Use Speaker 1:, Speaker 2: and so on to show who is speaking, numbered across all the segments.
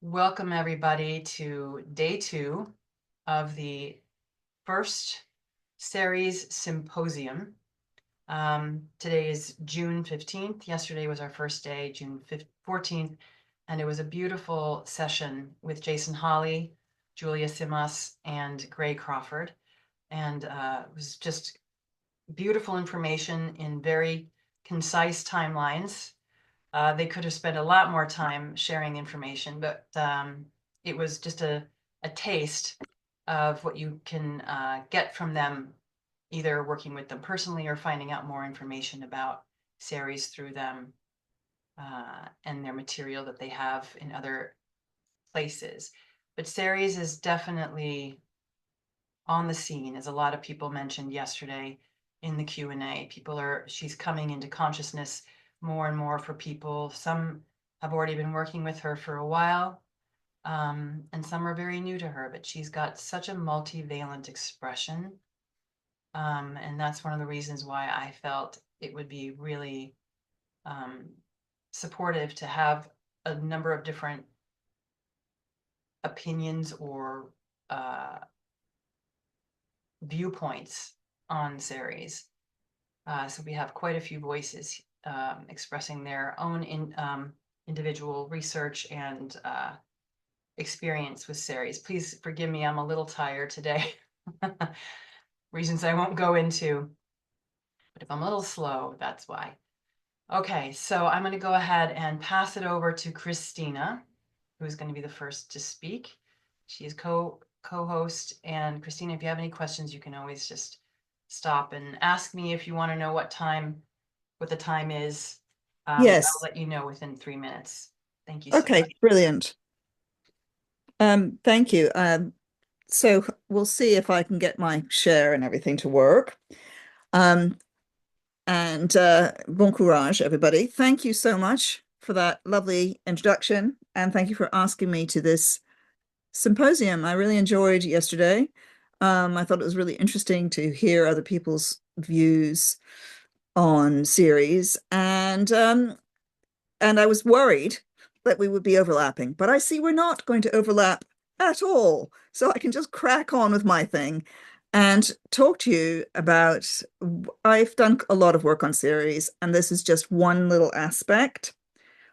Speaker 1: Welcome everybody to day 2 of the first Ceres Symposium. Today is June 15th. Yesterday was our first day, June 14th, and it was a beautiful session with Jason Hawley, Julia Simas, and Gray Crawford. And it was just beautiful information in very concise timelines. They could have spent a lot more time sharing information, but it was just a taste of what you can get from them, either working with them personally or finding out more information about Ceres through them and their material that they have in other places. But Ceres is definitely on the scene, as a lot of people mentioned yesterday in the Q&A. She's coming into consciousness more and more for people. Some have already been working with her for a while, and some are very new to her, but she's got such a multivalent expression. And that's one of the reasons why I felt it would be really supportive to have a number of different opinions or viewpoints on Ceres. So we have quite a few voices expressing their own individual research and experience with Ceres. Please forgive me, I'm a little tired today. Reasons I won't go into, but if I'm a little slow, that's why. Okay, so I'm going to go ahead and pass it over to Christina, who's going to be the first to speak. She is co-host, and Christina, if you have any questions, you can always just stop and ask me if you want to know what the time is. I'll
Speaker 2: Yes.
Speaker 1: let you know within 3 minutes. Thank you so
Speaker 2: Okay,
Speaker 1: much.
Speaker 2: brilliant. Thank you. So we'll see if I can get my share and everything to work. Um, and bon courage, everybody. Thank you so much for that lovely introduction, and thank you for asking me to this symposium. I really enjoyed yesterday. I thought it was really interesting to hear other people's views on Ceres, and I was worried that we would be overlapping, but I see we're not going to overlap at all. So I can just crack on with my thing and talk to you about. I've done a lot of work on Ceres, and this is just one little aspect,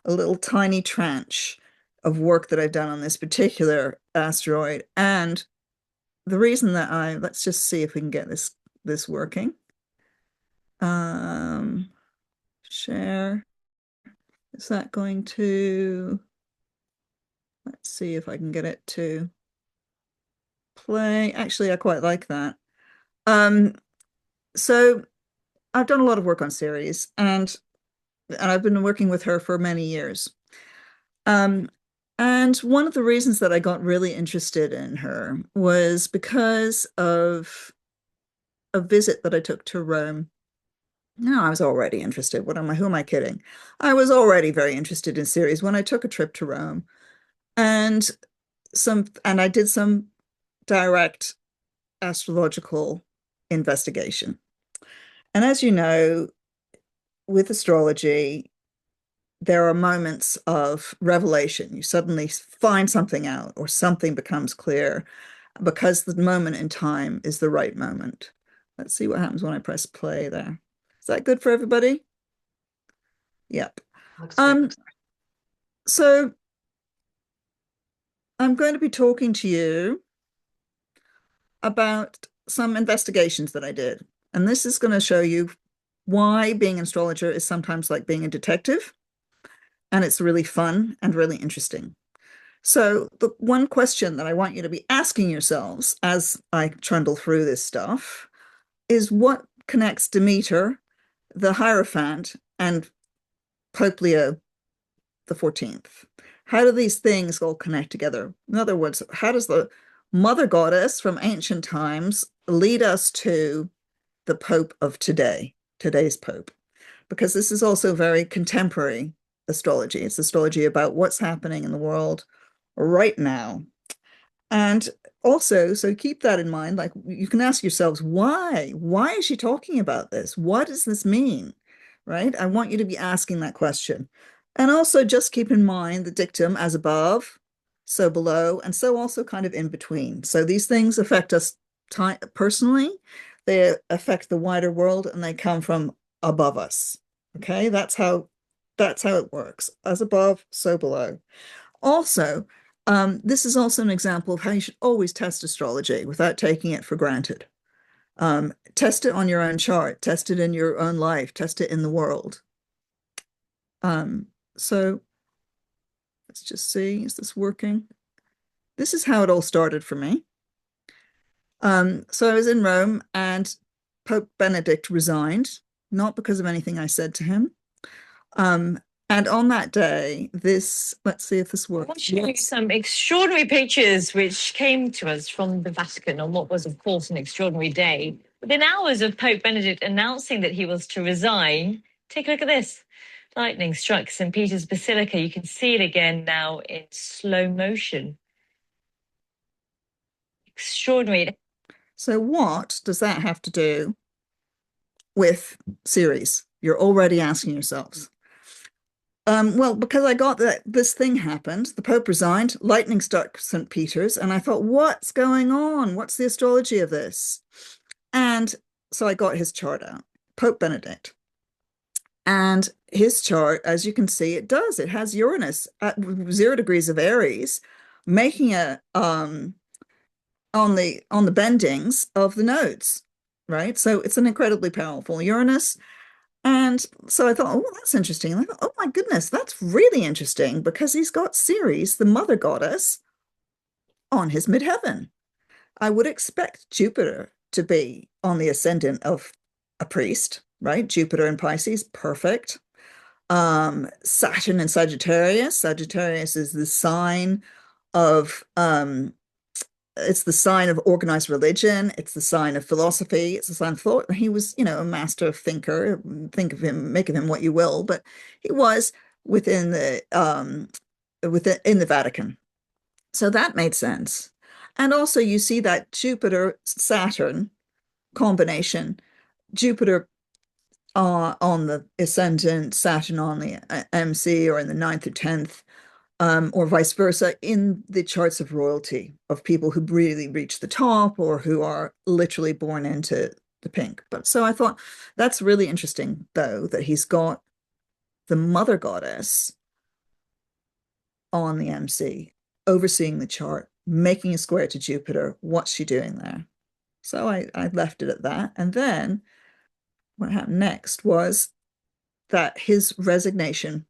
Speaker 2: a little tiny tranche of work that I've done on this particular asteroid. And the reason that let's just see if we can get this working. Um, Share. Is that going to, let's see if I can get it to play. Actually, I quite like that. Um, so I've done a lot of work on Ceres, and I've been working with her for many years. Um, and one of the reasons that I got really interested in her was because of a visit that I took to Rome. No, I was already interested. Who am I kidding? I was already very interested in Ceres when I took a trip to Rome. And and I did some direct astrological investigation. And as you know, with astrology, there are moments of revelation. You suddenly find something out, or something becomes clear because the moment in time is the right moment. Let's see what happens when I press play there. Is that good for everybody? Yep.
Speaker 1: Looks good.
Speaker 2: Um, so I'm going to be talking to you about some investigations that I did. And this is going to show you why being an astrologer is sometimes like being a detective. And it's really fun and really interesting. So, the one question that I want you to be asking yourselves as I trundle through this stuff is what connects Demeter, the Hierophant, and Pope Leo the 14th? How do these things all connect together? In other words, how does the mother goddess from ancient times lead us to the Pope of today, today's Pope? Because this is also very contemporary astrology. It's astrology about what's happening in the world right now. And also, so keep that in mind. Like you can ask yourselves, why? Why is she talking about this? What does this mean? Right? I want you to be asking that question. And also just keep in mind the dictum as above, so below, and so also kind of in between. So these things affect us personally, they affect the wider world, and they come from above us. Okay, that's how it works. As above, so below. Also, this is also an example of how you should always test astrology without taking it for granted. Test it on your own chart, test it in your own life, test it in the world. Um, so let's just see, is this working? This is how it all started for me. So I was in Rome and Pope Benedict resigned, not because of anything I said to him. Um, and on that day, let's see if this
Speaker 3: I want
Speaker 2: works.
Speaker 3: to show you some extraordinary pictures which came to us from the Vatican on what was, of course, an extraordinary day. Within hours of Pope Benedict announcing that he was to resign, take a look at this. Lightning struck St. Peter's Basilica. You can see it again now in slow motion. Extraordinary.
Speaker 2: So what does that have to do with Ceres? You're already asking yourselves. Well, because I got that this thing happened, the Pope resigned, lightning struck St. Peter's, and I thought, what's going on? What's the astrology of this? And so I got his chart out, Pope Benedict. And his chart, as you can see, it does. It has Uranus at 0 degrees of Aries, making a on the bendings of the nodes, right? So it's an incredibly powerful Uranus. And so I thought, oh, that's interesting. And I thought, oh my goodness, that's really interesting because he's got Ceres, the mother goddess, on his midheaven. I would expect Jupiter to be on the ascendant of a priest, right? Jupiter in Pisces, perfect. Saturn in Sagittarius. Sagittarius is the sign of it's the sign of organized religion. It's the sign of philosophy. It's the sign of thought. He was, a master thinker. Think of him, make of him what you will, but he was within in the Vatican. So that made sense. And also you see that Jupiter Saturn combination, Jupiter on the ascendant, Saturn on the MC or in the ninth or 10th, or vice versa in the charts of royalty of people who really reach the top or who are literally born into the pink. But so I thought that's really interesting, though, that he's got the mother goddess on the MC, overseeing the chart, making a square to Jupiter. What's she doing there? So I left it at that. And then what happened next was that his resignation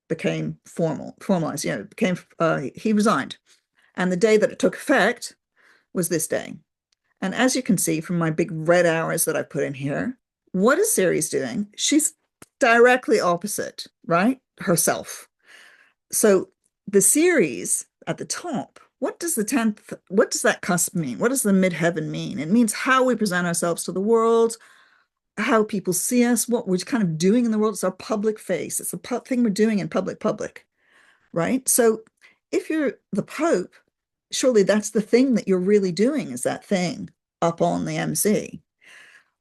Speaker 2: became formalized, became he resigned. And the day that it took effect was this day. And as you can see from my big red hours that I put in here, what is Ceres doing? She's directly opposite, right? Herself. So the Ceres at the top, what does what does that cusp mean? What does the midheaven mean? It means how we present ourselves to the world, how people see us, what we're kind of doing in the world. It's our public face. It's the thing we're doing in public, right? So if you're the Pope, surely that's the thing that you're really doing is that thing up on the MC.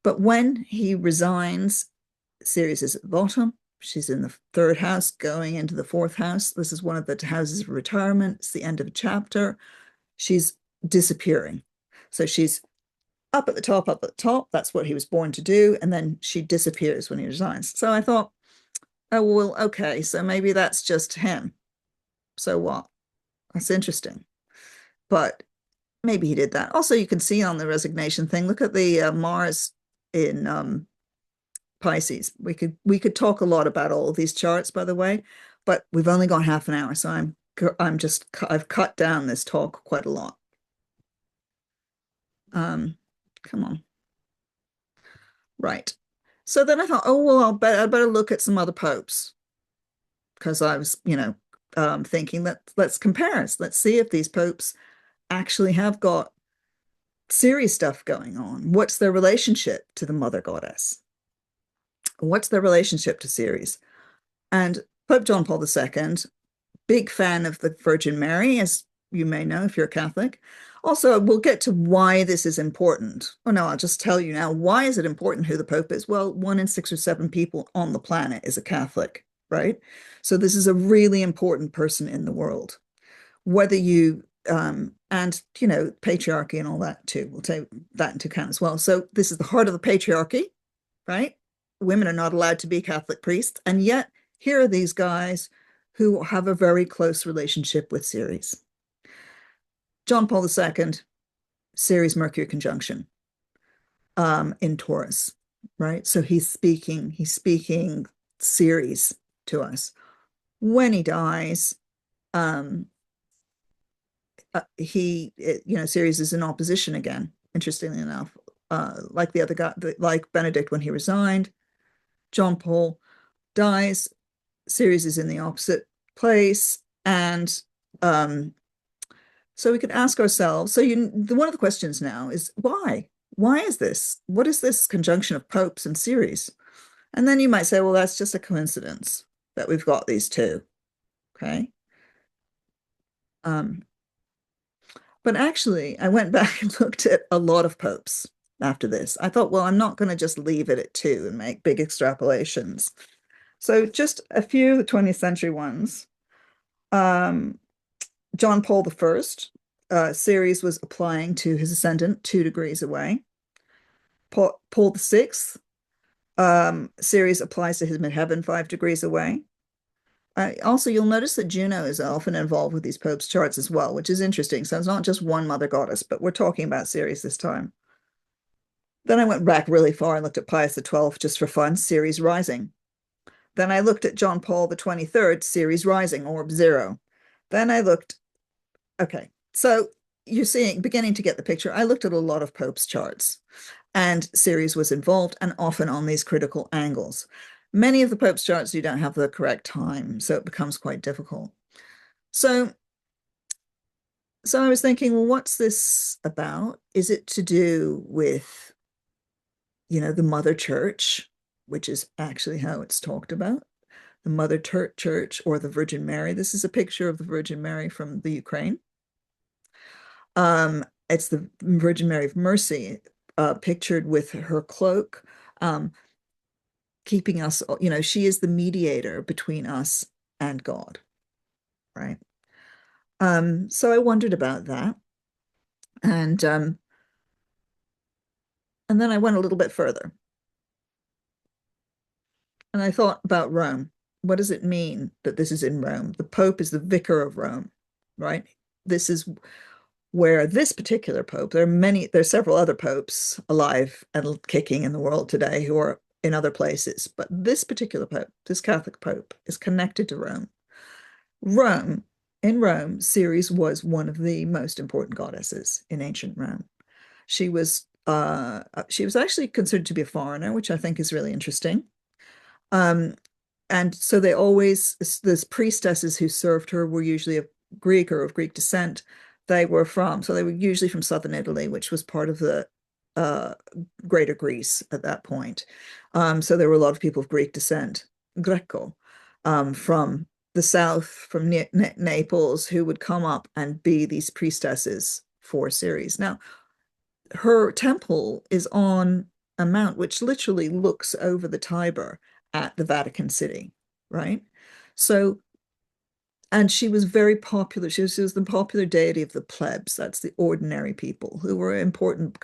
Speaker 2: But when he resigns, Ceres is at the bottom. She's in the third house, going into the fourth house. This is one of the houses of retirement. It's the end of a chapter. She's disappearing. So she's up at the top, up at the top. That's what he was born to do. And then she disappears when he resigns. So I thought, oh, well, okay, so maybe that's just him. So what? That's interesting. But maybe he did that. Also, you can see on the resignation thing, look at the Mars in Pisces. We could talk a lot about all of these charts, by the way, but we've only got half an hour, so I've cut down this talk quite a lot. Come on. Right. So then I thought, oh, well, I better look at some other popes because I was, thinking that let's compare us. Let's see if these popes actually have got serious stuff going on. What's their relationship to the mother goddess? What's their relationship to Ceres? And Pope John Paul II, big fan of the Virgin Mary, as you may know if you're a Catholic. Also, we'll get to why this is important. Oh no, I'll just tell you now, why is it important who the Pope is? Well, 1 in 6 or 7 people on the planet is a Catholic, right? So this is a really important person in the world. whether you and you know, patriarchy and all that too. We'll take that into account as well. So this is the heart of the patriarchy, right? Women are not allowed to be Catholic priests, and yet here are these guys who have a very close relationship with Ceres. John Paul II, Ceres Mercury conjunction in Taurus, right? So he's speaking Ceres to us. When he dies, Ceres is in opposition again, interestingly enough, like the other guy, like Benedict when he resigned. John Paul dies, Ceres is in the opposite place, and so we could ask ourselves, one of the questions now is why? Why is this? What is this conjunction of popes and Ceres? And then you might say, well, that's just a coincidence that we've got these two, okay? But actually, I went back and looked at a lot of popes after this. I thought, well, I'm not going to just leave it at two and make big extrapolations. So just a few of the 20th century ones. John Paul I, Ceres was applying to his ascendant 2 degrees away. Paul VI, Ceres applies to his midheaven 5 degrees away. Also, you'll notice that Juno is often involved with these popes' charts as well, which is interesting. So it's not just one mother goddess, but we're talking about Ceres this time. Then I went back really far and looked at Pius XII just for fun, Ceres rising. Then I looked at John Paul the 23rd, Ceres rising, orb 0. Then I looked, okay, so you're beginning to get the picture. I looked at a lot of popes' charts, and Ceres was involved and often on these critical angles. Many of the Pope's charts, you don't have the correct time, so it becomes quite difficult. So I was thinking, well, what's this about? Is it to do with, the Mother Church, which is actually how it's talked about, the Mother Church or the Virgin Mary? This is a picture of the Virgin Mary from the Ukraine. It's the Virgin Mary of Mercy, pictured with her cloak, keeping us, she is the mediator between us and God, right? So I wondered about that. And then I went a little bit further. And I thought about Rome. What does it mean that this is in Rome? The Pope is the vicar of Rome, right? This is where this particular Pope, there's several other popes alive and kicking in the world today who are in other places, but this particular Pope, this Catholic Pope, is connected to Rome. In Rome, Ceres was one of the most important goddesses in ancient Rome. She was actually considered to be a foreigner, which I think is really interesting. And so those priestesses who served her were usually of Greek or of Greek descent. They were usually from southern Italy, which was part of the Greater Greece at that point. So there were a lot of people of Greek descent, Greco, from the south, from Naples, who would come up and be these priestesses for Ceres. Now, her temple is on a mount which literally looks over the Tiber at the Vatican City, right? So, and she was very popular. She was the popular deity of the plebs. That's the ordinary people who were important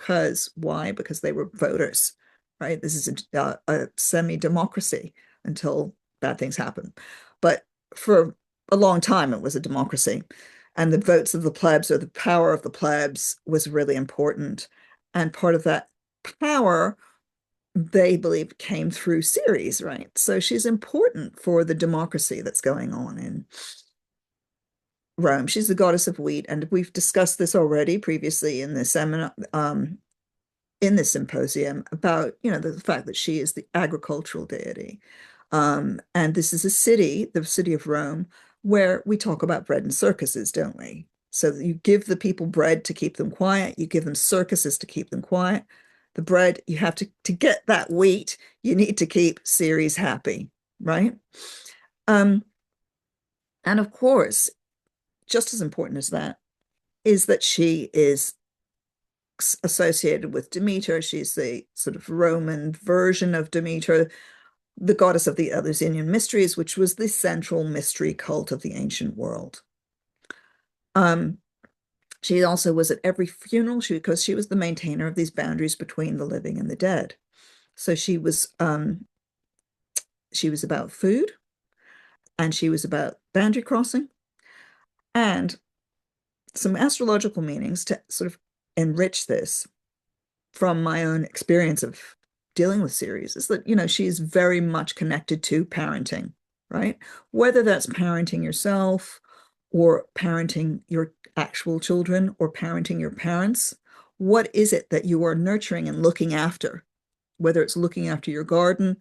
Speaker 2: why? Because they were voters, right? This is a semi-democracy until bad things happen. But for a long time, it was a democracy. And the votes of the plebs, or the power of the plebs, was really important. And part of that power, they believe, came through Ceres, right? So she's important for the democracy that's going on in Rome. She's the goddess of wheat, and we've discussed this already previously in the seminar, in this symposium, about the fact that she is the agricultural deity. And this is the city of Rome, where we talk about bread and circuses, don't we? So you give the people bread to keep them quiet. You give them circuses to keep them quiet. The bread, you have to get that wheat, you need to keep Ceres happy, right? And of course, just as important as that is that she is associated with Demeter. She's the sort of Roman version of Demeter, the goddess of the Eleusinian mysteries, which was the central mystery cult of the ancient world. She also was at every funeral because she was the maintainer of these boundaries between the living and the dead. So she was about food, and she was about boundary crossing, and some astrological meanings to sort of enrich this from my own experience of dealing with Ceres is that, she is very much connected to parenting, right? Whether that's parenting yourself or parenting your actual children or parenting your parents, what is it that you are nurturing and looking after? Whether it's looking after your garden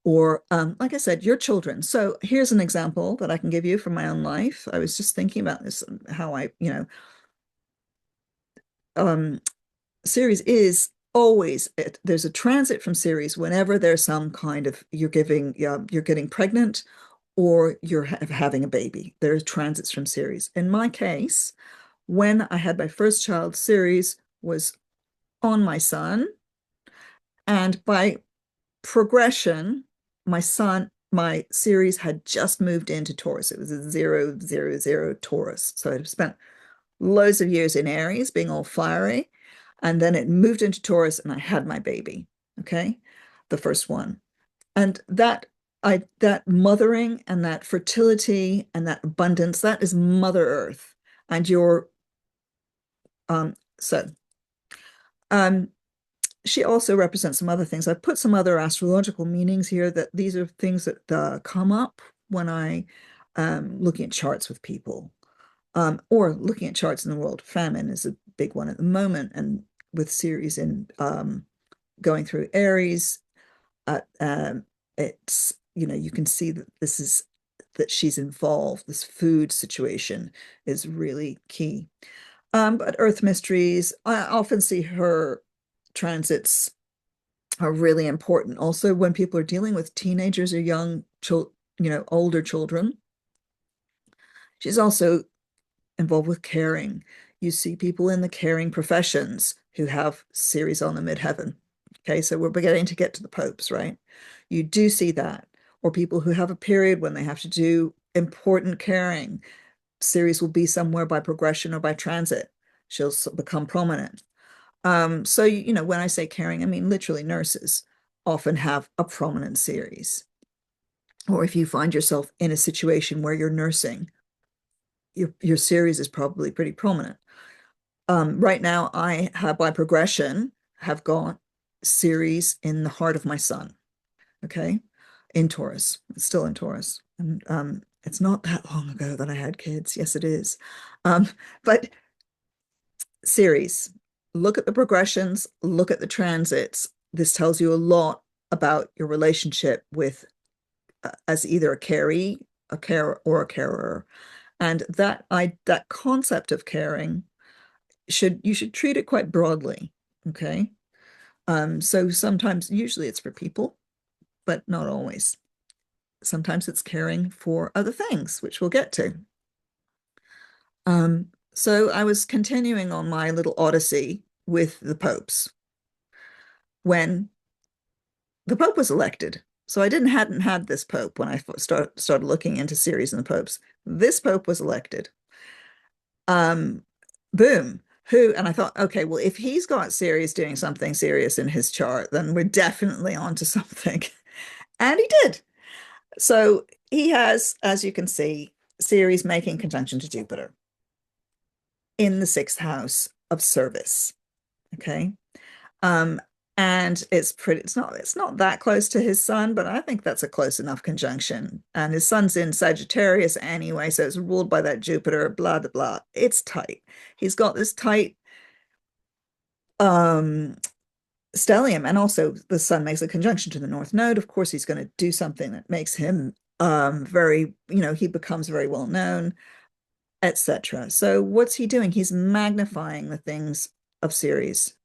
Speaker 2: or, like I said, your children. So here's an example that I can give you from my own life. I was just thinking about this, how Ceres is always there's a transit from Ceres whenever there's some kind of you're getting pregnant or you're having a baby. There's transits from Ceres. In my case, when I had my first child, Ceres was on my son, and by progression, my Ceres had just moved into Taurus. It was a 000 Taurus. So I'd spent loads of years in Aries being all fiery. And then it moved into Taurus and I had my baby. Okay. The first one. And that mothering and that fertility and that abundance, that is Mother Earth. And so she also represents some other things. I put some other astrological meanings here that these are things that come up when I looking at charts with people. Or looking at charts in the world. Famine is a big one at the moment, and with Ceres in going through Aries, it's you can see that she's involved. This food situation is really key. But Earth mysteries, I often see her transits are really important. Also, when people are dealing with teenagers or young older children, she's also involved with caring. You see people in the caring professions who have Ceres on the midheaven. Okay, so we're beginning to get to the popes, right? You do see that. Or people who have a period when they have to do important caring. Ceres will be somewhere by progression or by transit. She'll become prominent. So, when I say caring, I mean literally nurses often have a prominent Ceres. Or if you find yourself in a situation where you're nursing, your Ceres is probably pretty prominent. Right now, I have by progression have got Ceres in the heart of my sun. Okay, in Taurus. It's still in Taurus, and it's not that long ago that I had kids. Yes, it is. But Ceres, look at the progressions, look at the transits. This tells you a lot about your relationship with as either a caree, a carer, or a carer. And that concept of caring you should treat it quite broadly. Okay. So sometimes, usually it's for people, but not always. Sometimes it's caring for other things, which we'll get to. So I was continuing on my little odyssey with the popes when the Pope was elected. So I hadn't had this Pope when I started looking into Ceres and the popes. This Pope was elected. Boom. And I thought, okay, well, if he's got Ceres doing something serious in his chart, then we're definitely onto something. And he did. So he has, as you can see, Ceres making conjunction to Jupiter in the sixth house of service. Okay. And it's not that close to his sun, but I think that's a close enough conjunction. And his sun's in Sagittarius anyway, so it's ruled by that Jupiter, blah, blah, blah. It's tight. He's got this tight stellium, and also the sun makes a conjunction to the North Node. Of course, he's going to do something that makes him he becomes very well known, etc. So what's he doing? He's magnifying the things of Ceres.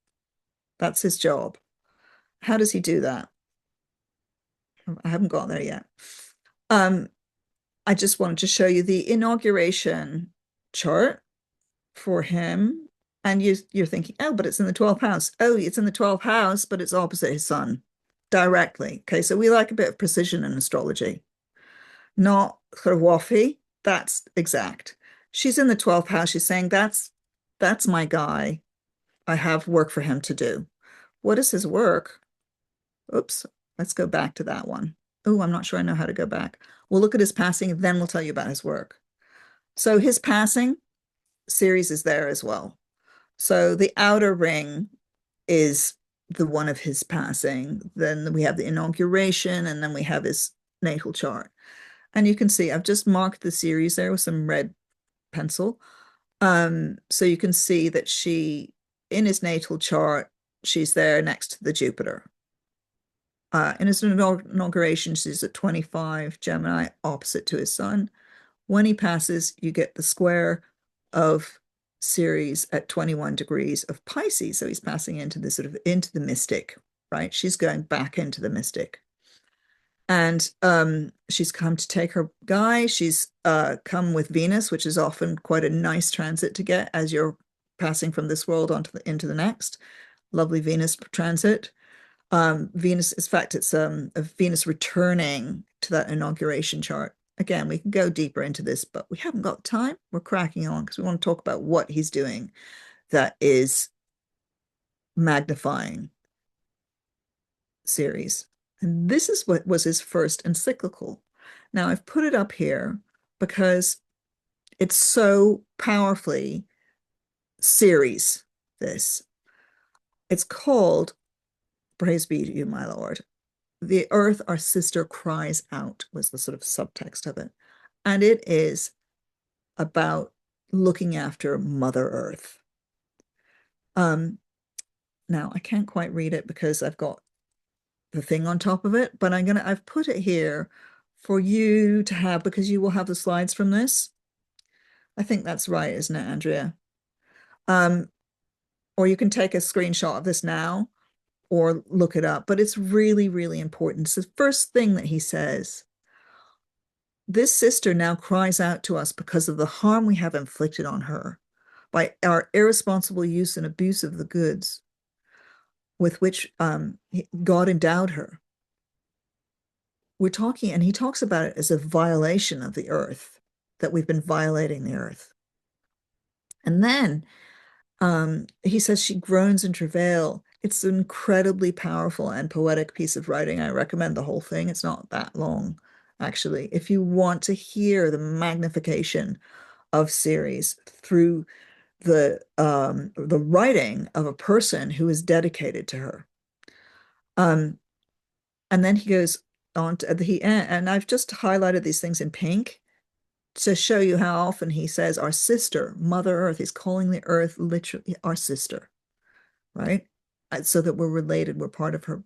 Speaker 2: That's his job. How does he do that? I haven't got there yet. I just wanted to show you the inauguration chart for him. And you're thinking, oh, but it's in the 12th house. Oh, it's in the 12th house, but it's opposite his sun directly. Okay, so we like a bit of precision in astrology. Not sort of waffy, that's exact. she's in the 12th house. She's saying, that's my guy. I have work for him to do. What is his work? Oops, let's go back to that one. Oh, I'm not sure I know how to go back. We'll look at his passing, then we'll tell you about his work. So his passing, Ceres is there as well. So the outer ring is the one of his passing. Then we have the inauguration, and then we have his natal chart. And you can see I've just marked the Ceres there with some red pencil. So you can see that in his natal chart, she's there next to the Jupiter. In his inauguration, she's at 25 Gemini, opposite to his sun. When he passes, you get the square of Ceres at 21 degrees of Pisces. So he's passing into into the mystic, right? She's going back into the mystic. And she's come to take her guy. She's come with Venus, which is often quite a nice transit to get as you're passing from this world into the next. Lovely Venus transit. Venus, in fact, it's a Venus returning to that inauguration chart. Again, we can go deeper into this, but we haven't got time. We're cracking on because we want to talk about what he's doing that is magnifying Ceres. And this is what was his first encyclical. Now, I've put it up here because it's so powerfully Ceres, this. It's called Praise Be to You, My Lord. The earth, our sister, cries out, was the sort of subtext of it. And it is about looking after Mother Earth. Now, I can't quite read it because I've got the thing on top of it, but I've put it here for you to have because you will have the slides from this. I think that's right, isn't it, Andrea? Or you can take a screenshot of this now or look it up, but it's really, really important. It's the first thing that he says. This sister now cries out to us because of the harm we have inflicted on her by our irresponsible use and abuse of the goods with which God endowed her. We're talking, and he talks about it as a violation of the earth, that we've been violating the earth. And then he says she groans in travail. It's an incredibly powerful and poetic piece of writing. I recommend the whole thing. It's not that long, actually. If you want to hear the magnification of Ceres through the writing of a person who is dedicated to her. And then he goes on to and I've just highlighted these things in pink to show you how often he says our sister, Mother Earth. He's calling the earth literally our sister, right? So that we're related, we're part of her.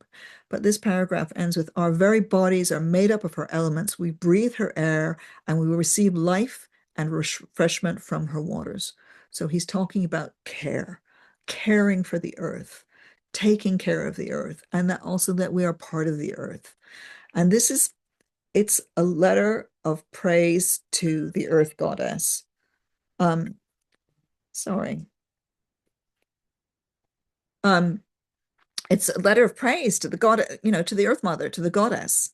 Speaker 2: But this paragraph ends with our very bodies are made up of her elements. We breathe her air and we receive life and refreshment from her waters. So he's talking about care, caring for the earth, taking care of the earth, and that also that we are part of the earth. And it's a letter of praise to the earth goddess. Sorry. It's a letter of praise to the god, to the earth mother, to the goddess,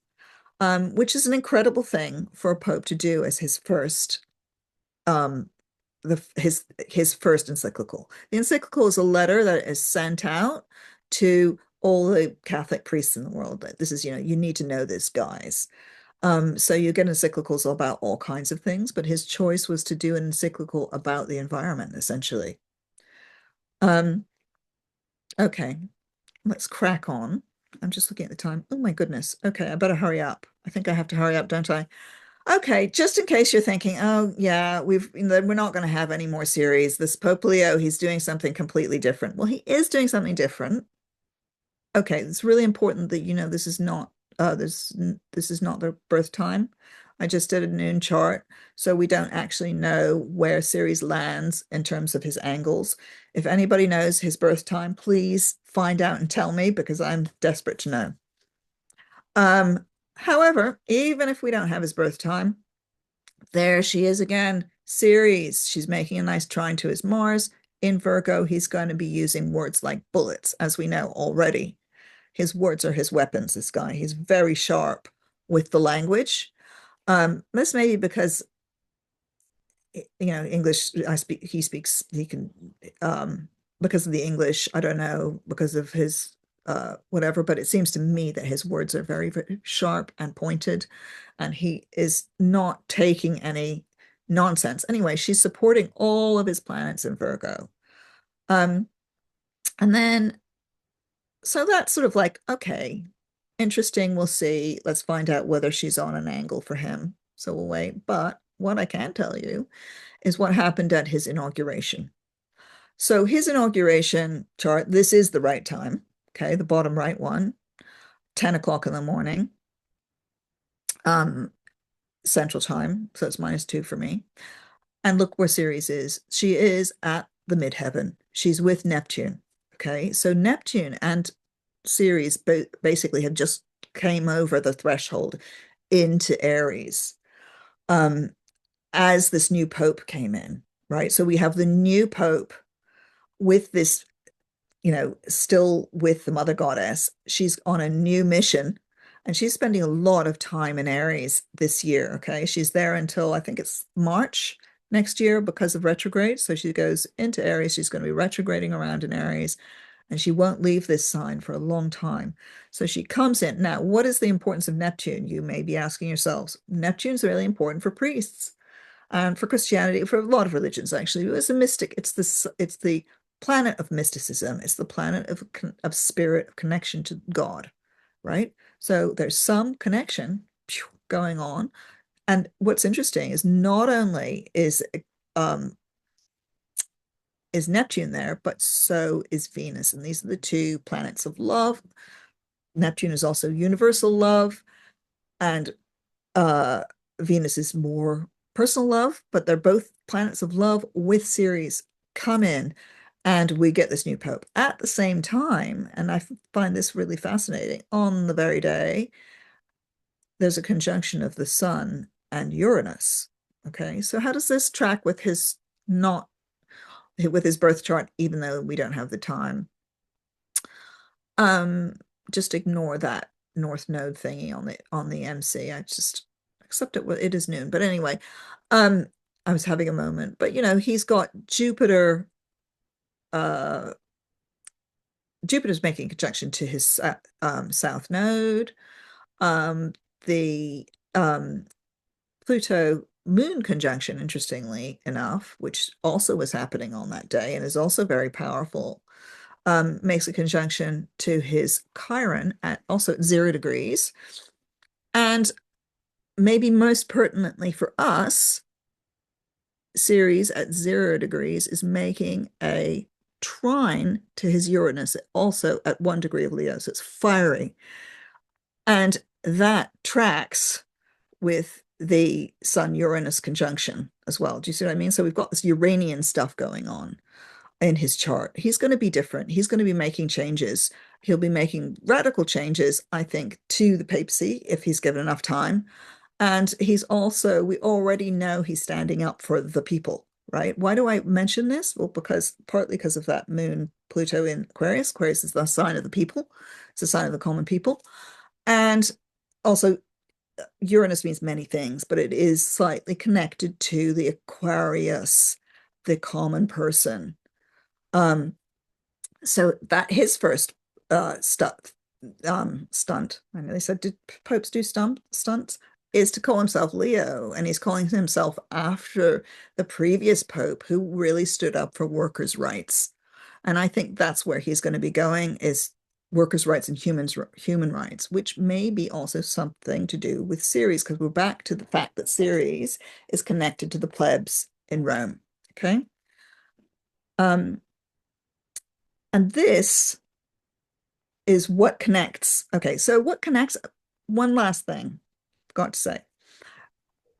Speaker 2: which is an incredible thing for a pope to do as his first his first encyclical. The encyclical is a letter that is sent out to all the Catholic priests in the world. This is, you need to know this, guys. So you get encyclicals about all kinds of things, but his choice was to do an encyclical about the environment, essentially. Okay, let's crack on. I'm just looking at the time. Oh my goodness. Okay, I better hurry up. I think I have to hurry up, don't I? Okay, just in case you're thinking, oh yeah, we're not going to have any more series. This Pope Leo, he's doing something completely different. Well, he is doing something different. Okay, it's really important that you know this is not this is not their birth time. I just did a noon chart, so we don't actually know where Ceres lands in terms of his angles. If anybody knows his birth time, please find out and tell me because I'm desperate to know. However, even if we don't have his birth time, there she is again, Ceres. She's making a nice trine to his Mars. In Virgo, he's going to be using words like bullets, as we know already. His words are his weapons, this guy. He's very sharp with the language. This may be because English, he can, because of the English, I don't know, because of his whatever, but it seems to me that his words are very, very sharp and pointed, and he is not taking any nonsense. Anyway, she's supporting all of his planets in Virgo. And then, so that's sort of like, okay, interesting. We'll see. Let's find out whether she's on an angle for him. So we'll wait. But what I can tell you is what happened at his inauguration. So his inauguration chart, this is the right time. Okay, the bottom right one, 10 o'clock in the morning, Central Time. So it's -2 for me. And look where Ceres is. She is at the midheaven. She's with Neptune. Okay, so Neptune and Ceres basically have just came over the threshold into Aries as this new Pope came in, right? So we have the new Pope with this, still with the Mother Goddess. She's on a new mission, and she's spending a lot of time in Aries this year, okay? She's there until I think it's March next year because of retrograde. So she goes into Aries. She's going to be retrograding around in Aries, and she won't leave this sign for a long time. So she comes in. Now, what is the importance of Neptune? You may be asking yourselves. Neptune's really important for priests and for Christianity, for a lot of religions, actually. It's a mystic. It's the planet of mysticism. It's the planet of spirit, of connection to God, right? So there's some connection going on. And what's interesting is not only is Neptune there, but so is Venus. And these are the two planets of love. Neptune is also universal love, and Venus is more personal love, but they're both planets of love with Ceres come in, and we get this new Pope at the same time. And I find this really fascinating. On the very day, there's a conjunction of the Sun and Uranus. Okay, so how does this track with his birth chart, even though we don't have the time? Just ignore that North Node thingy on the MC. I just accept it is noon. But anyway, I was having a moment. But he's got Jupiter. Jupiter's making a conjunction to his South Node. The Pluto Moon conjunction, interestingly enough, which also was happening on that day and is also very powerful, makes a conjunction to his Chiron also at 0 degrees. And maybe most pertinently for us, Ceres at 0 degrees is making a trine to his Uranus, also at 1 degree of Leo. So it's fiery. And that tracks with the Sun-Uranus conjunction as well. Do you see what I mean? So we've got this Uranian stuff going on in his chart. He's going to be different. He's going to be making changes. He'll be making radical changes, I think, to the papacy if he's given enough time. And we already know he's standing up for the people, right? Why do I mention this? Well, partly because of that moon Pluto in Aquarius. Aquarius is the sign of the people. It's a sign of the common people. And also Uranus means many things, but it is slightly connected to the Aquarius, the common person. So that his first stunt, I know they said, did popes do stunts? Is to call himself Leo, and he's calling himself after the previous pope who really stood up for workers' rights. And I think that's where he's going to be going, is workers' rights and human rights, which may be also something to do with Ceres, because we're back to the fact that Ceres is connected to the plebs in Rome. Okay. And this is what connects. Okay, so what connects? One last thing, forgot to say.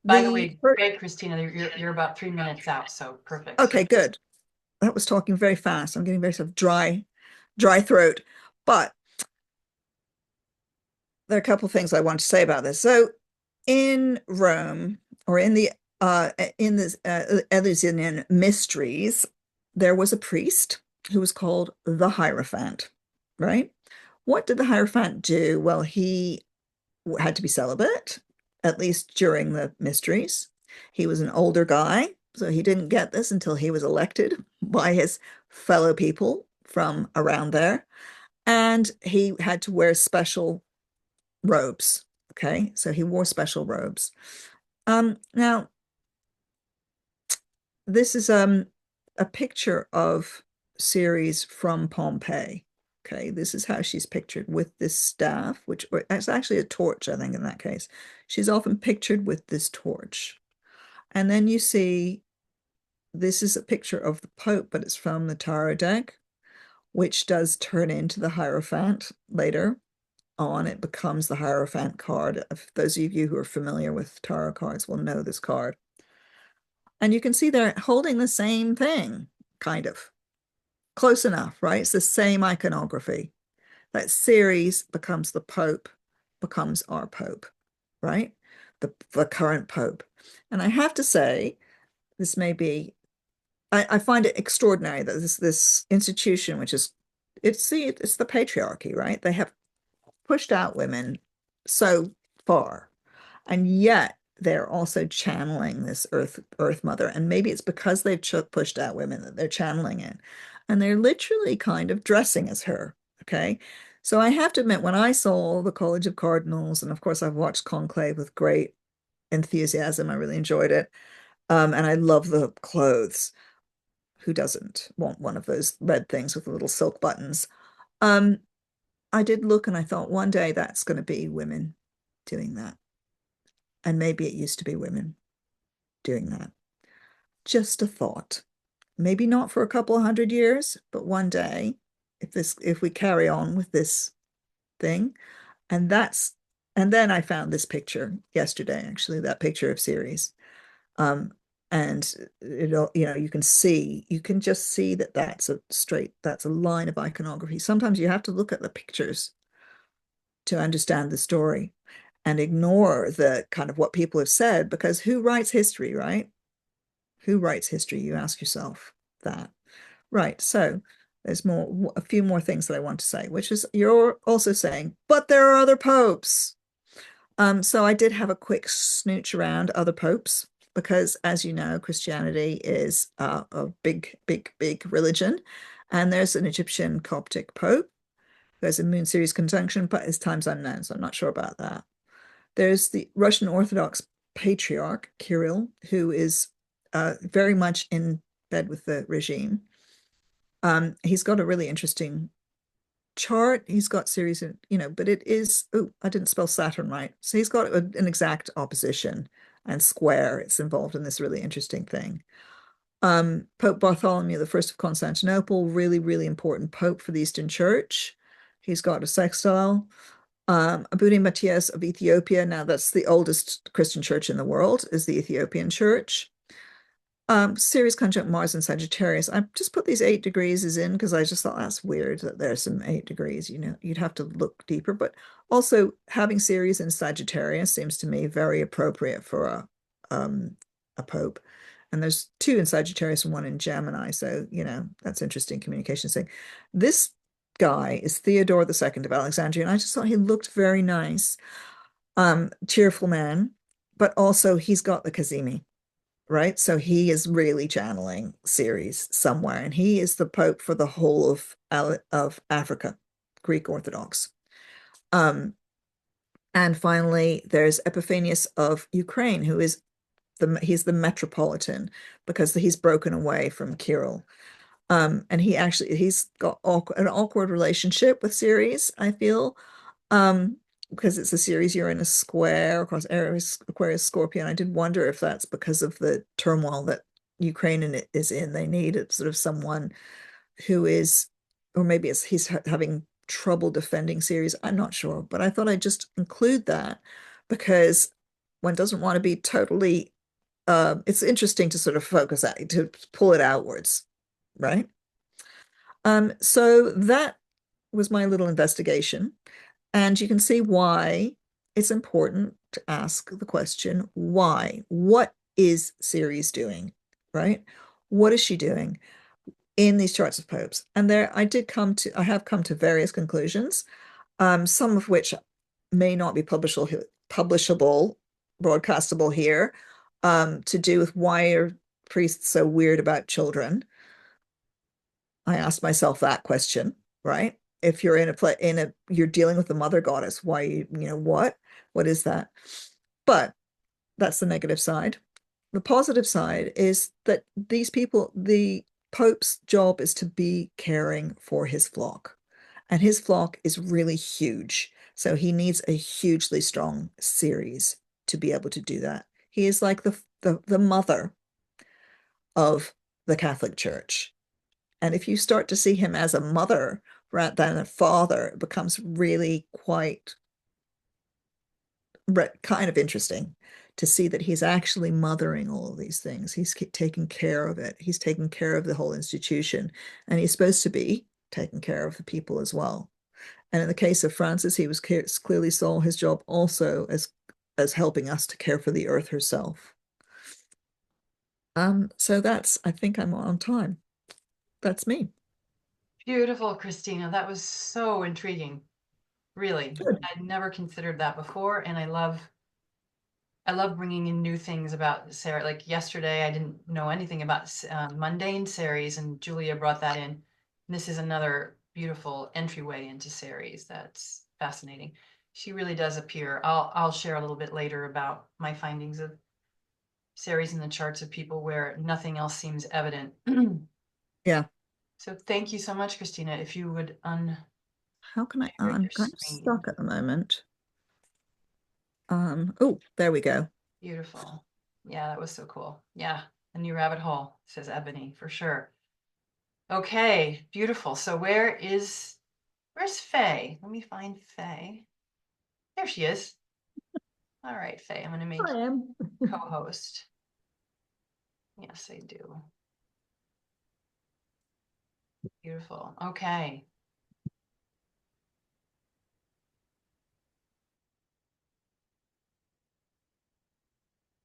Speaker 1: By the way, great, Christina, you're about 3 minutes out, so perfect.
Speaker 2: Okay, good. That was talking very fast. I'm getting very sort of dry throat, but there are a couple of things I want to say about this. So in Rome, or in the Eleusinian mysteries, there was a priest who was called the Hierophant, right? What did the Hierophant do? Well, he had to be celibate, at least during the mysteries. He was an older guy. So he didn't get this until he was elected by his fellow people from around there. And he had to wear special robes. Okay, so he wore special robes. Now this is a picture of Ceres from Pompeii. Okay, this is how she's pictured with this staff, which it's actually a torch, I think, in that case. She's often pictured with this torch. And then you see this is a picture of the Pope, but it's from the tarot deck, which does turn into the Hierophant later on. It becomes the Hierophant card. If those of you who are familiar with tarot cards will know this card. And you can see they're holding the same thing, kind of. Close enough, right? It's the same iconography. That Ceres becomes the Pope, becomes our Pope, right? The current Pope. And I have to say, this may be, I find it extraordinary that this institution, which is, it's the patriarchy, right? They have pushed out women so far, and yet they're also channeling this earth mother. And maybe it's because they've pushed out women that they're channeling it, and they're literally kind of dressing as her. Okay, so I have to admit, when I saw the College of Cardinals, and of course I've watched Conclave with great enthusiasm, I really enjoyed it, and I love the clothes. Who doesn't want one of those red things with the little silk buttons? I did look and I thought one day that's going to be women doing that. And maybe it used to be women doing that. Just a thought. Maybe not for a couple of 100 years, but one day, if we carry on with this thing, and then I found this picture yesterday, actually, that picture of Ceres. And you can just see that that's a line of iconography. Sometimes you have to look at the pictures to understand the story and ignore the kind of what people have said, because who writes history, right? Who writes history? You ask yourself that. Right. So there's a few more things that I want to say, which is you're also saying, but there are other popes. So I did have a quick snooch around other popes, because as you know, Christianity is a big, big, big religion. And there's an Egyptian Coptic pope. There's a Moon Ceres conjunction, but his time's unknown, so I'm not sure about that. There's the Russian Orthodox Patriarch, Kirill, who is very much in bed with the regime. He's got a really interesting chart. He's got Ceres, but it is, I didn't spell Saturn right. So he's got an exact opposition and square. It's involved in this really interesting thing. Pope Bartholomew I of Constantinople, really, really important pope for the Eastern Church. He's got a sextile. Abune Matthias of Ethiopia. Now that's the oldest Christian church in the world, is the Ethiopian church. Ceres conjunct Mars and Sagittarius. I just put these 8 degrees in because I just thought that's weird that there's some 8 degrees. You'd have to look deeper, but also having Ceres in Sagittarius seems to me very appropriate for a pope. And there's 2 in Sagittarius and 1 in Gemini, so that's interesting communication thing. This guy is Theodore II of Alexandria, and I just thought he looked very nice, cheerful man, but also he's got the Kazemi, right? So he is really channeling Ceres somewhere, and he is the Pope for the whole of Africa, Greek Orthodox. And finally, there's Epiphanius of Ukraine, who is he's the Metropolitan, because he's broken away from Kirill. And he's got an awkward relationship with Ceres, I feel, because it's a Ceres Uranus square across Aries, Aquarius, Scorpion. I did wonder if that's because of the turmoil that Ukraine is in. They need sort of someone who is, or maybe he's having trouble defending Ceres. I'm not sure, but I thought I'd just include that because one doesn't want to be totally, it's interesting to sort of to pull it outwards. Right. So that was my little investigation. And you can see why it's important to ask the question, why? What is Ceres doing? Right? What is she doing in these charts of popes? And I have come to various conclusions, some of which may not be publishable, broadcastable here, to do with why are priests so weird about children? I asked myself that question, right? If you're you're dealing with the mother goddess, why, what is that? But that's the negative side. The positive side is that these people, the Pope's job is to be caring for his flock, and his flock is really huge. So he needs a hugely strong Ceres to be able to do that. He is like the mother of the Catholic Church. And if you start to see him as a mother rather than a father, it becomes really quite kind of interesting to see that he's actually mothering all of these things. He's taking care of it. He's taking care of the whole institution, and he's supposed to be taking care of the people as well. And in the case of Francis, he was clearly saw his job also as helping us to care for the earth herself. So I think I'm on time. That's me.
Speaker 1: Beautiful, Christina. That was so intriguing. Really.
Speaker 2: Good.
Speaker 1: I'd never considered that before, and I love bringing in new things about Ceres. Like yesterday, I didn't know anything about mundane Ceres, and Julia brought that in. And this is another beautiful entryway into Ceres. That's fascinating. She really does appear. I'll share a little bit later about my findings of Ceres in the charts of people where nothing else seems evident.
Speaker 2: Yeah.
Speaker 1: So thank you so much, Christina. If you would
Speaker 2: How can I?
Speaker 1: share
Speaker 2: I'm
Speaker 1: your
Speaker 2: kind of
Speaker 1: screen.
Speaker 2: stuck at the moment. Oh, there we go.
Speaker 1: Beautiful. Yeah, that was so cool. Yeah, a new rabbit hole, says Ebony, for sure. Okay, beautiful. So where's Faye? Let me find Faye. There she is. All right, Faye, I'm gonna make
Speaker 2: I am.
Speaker 1: you co-host. Yes, I do. Beautiful. Okay.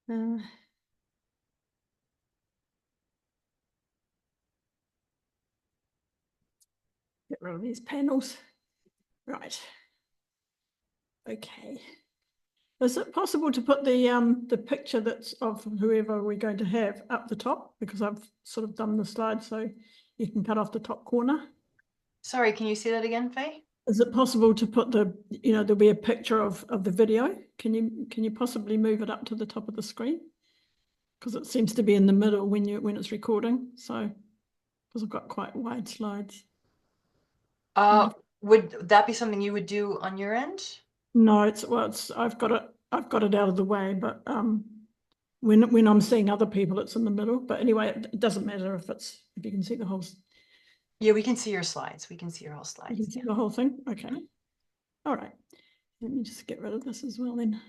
Speaker 4: Get rid of these panels. Right. Okay. Is it possible to put the picture that's of whoever we're going to have up the top? Because I've sort of done the slide so you can cut off the top corner.
Speaker 1: Sorry, can you say that again, Faye?
Speaker 4: Is it possible to put there'll be a picture of the video? Can you possibly move it up to the top of the screen? Because it seems to be in the middle when it's recording. So, because I've got quite wide slides.
Speaker 1: Would that be something you would do on your end?
Speaker 4: No, I've got it out of the way, but when I'm seeing other people, it's in the middle. But anyway, it doesn't matter if you can see the whole.
Speaker 1: Yeah, we can see your slides. We can see your whole slides.
Speaker 4: You can see the whole thing. Okay. All right. Let me just get rid of this as well then.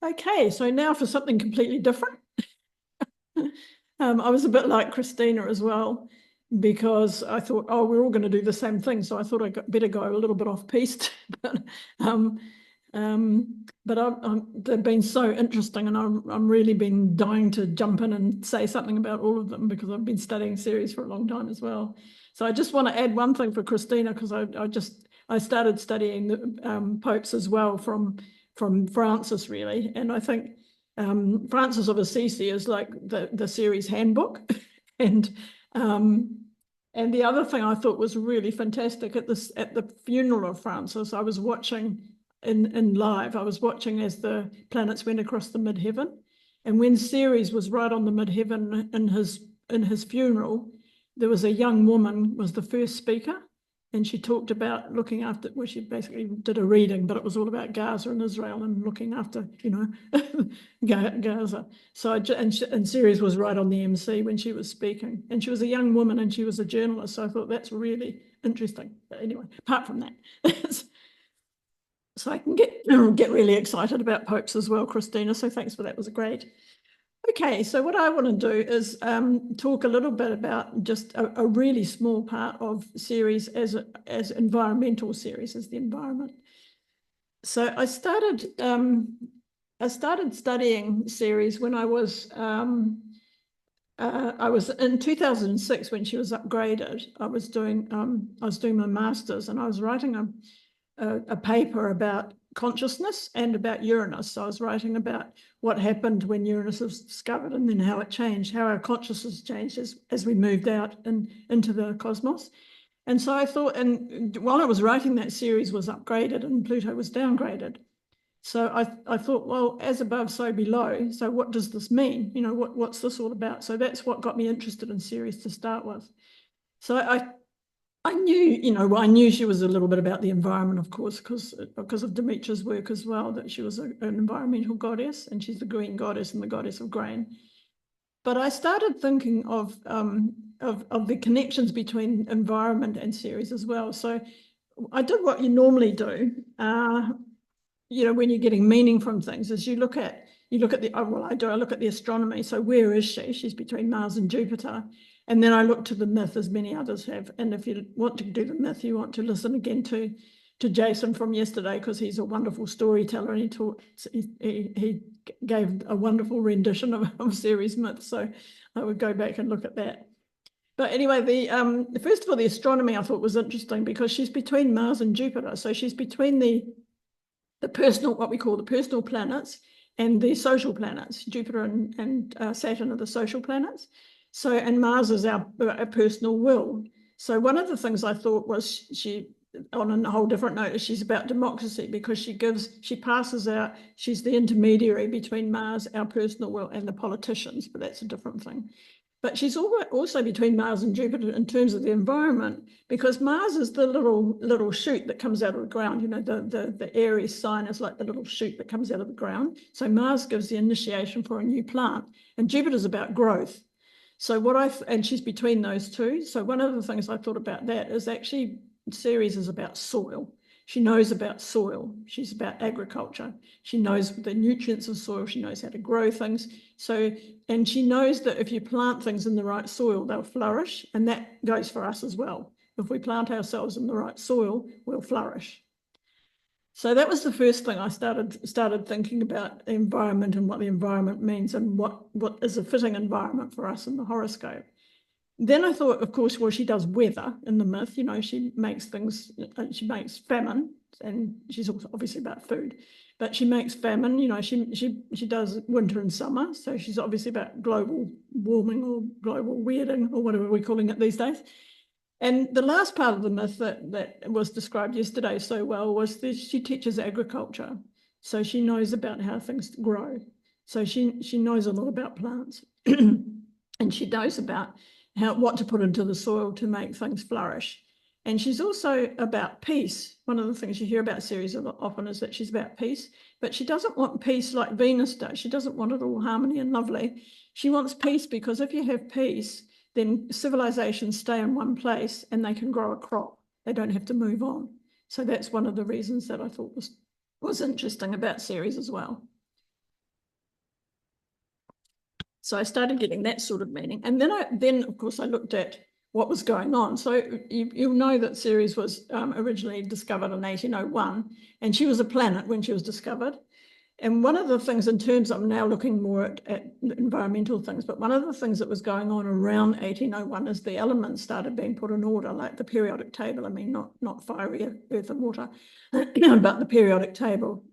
Speaker 4: Okay, so now for something completely different. I was a bit like Christina as well, because I thought, oh, we're all going to do the same thing. So I thought I better go a little bit off piste. But they've been so interesting, and I'm really been dying to jump in and say something about all of them because I've been studying Ceres for a long time as well. So I just want to add one thing for Christina, because I started studying the popes as well from Francis, really, and I think Francis of Assisi is like the Ceres handbook, and the other thing I thought was really fantastic at the funeral of Francis, I was watching in live. I was watching as the planets went across the midheaven, and when Ceres was right on the midheaven in his funeral, there was a young woman was the first speaker, and she talked about looking after. Well, she basically did a reading, but it was all about Gaza and Israel and looking after, Gaza. So and Ceres was right on the MC when she was speaking, and she was a young woman and she was a journalist. So I thought that's really interesting. But anyway, apart from that. So I can get really excited about popes as well, Christina. So thanks for that. It was great. Okay, so what I want to do is talk a little bit about just a really small part of Ceres as environmental Ceres, as the environment. So I started studying Ceres when I was in 2006 when she was upgraded. I was doing my master's, and I was writing a paper about consciousness and about Uranus. So I was writing about what happened when Uranus was discovered and then how it changed, how our consciousness changed as we moved out and into the cosmos. And so I thought, and while I was writing that, Ceres was upgraded and Pluto was downgraded. So I thought, well, as above, so below. So what does this mean? You know, what's this all about? So that's what got me interested in Ceres to start with. So I knew, you know, I knew she was a little bit about the environment, of course, because of Demetra's work as well, that she was an environmental goddess, and she's the green goddess and the goddess of grain. But I started thinking of the connections between environment and Ceres as well. So I did what you normally do, you know, when you're getting meaning from things, is you look at the, oh, well, I look at the astronomy. So where is she? She's between Mars and Jupiter. And then I look to the myth, as many others have. And if you want to do the myth, you want to listen again to Jason from yesterday, because he's a wonderful storyteller, and he gave a wonderful rendition of Ceres myth. So I would go back and look at that. But anyway, first of all, the astronomy I thought was interesting, because she's between Mars and Jupiter. So she's between the personal, what we call the personal planets, and the social planets. Jupiter and Saturn are the social planets. So, and Mars is our personal will. So one of the things I thought was she, on a whole different note, is she's about democracy, because she passes out, she's the intermediary between Mars, our personal will, and the politicians, but that's a different thing. But she's also between Mars and Jupiter in terms of the environment, because Mars is the little shoot that comes out of the ground. You know, the Aries sign is like the little shoot that comes out of the ground. So Mars gives the initiation for a new plant, and Jupiter's about growth. So and she's between those two. So one of the things I thought about that is actually Ceres is about soil. She knows about soil. She's about agriculture. She knows the nutrients of soil. She knows how to grow things. So, and she knows that if you plant things in the right soil, they'll flourish. And that goes for us as well. If we plant ourselves in the right soil, we'll flourish. So that was the first thing I started thinking about the environment and what the environment means, and what is a fitting environment for us in the horoscope. Then I thought, of course, well, she does weather in the myth. You know, she makes things, she makes famine, and she's also obviously about food, but she makes famine. You know, she does winter and summer, so she's obviously about global warming or global weirding, or whatever we're calling it these days. And the last part of the myth that was described yesterday so well was that she teaches agriculture. So she knows about how things grow. So she knows a lot about plants and she knows about what to put into the soil to make things flourish. And she's also about peace. One of the things you hear about Ceres often is that she's about peace, but she doesn't want peace like Venus does. She doesn't want it all harmony and lovely. She wants peace, because if you have peace, then civilizations stay in one place and they can grow a crop. They don't have to move on. So that's one of the reasons that I thought was interesting about Ceres as well. So I started getting that sort of meaning. And then of course, I looked at what was going on. So you'll know that Ceres was originally discovered in 1801, and she was a planet when she was discovered. And one of the things, in terms of, I'm now looking more at environmental things, but one of the things that was going on around 1801 is the elements started being put in order, like the periodic table. I mean, not fiery earth and water, but the periodic table.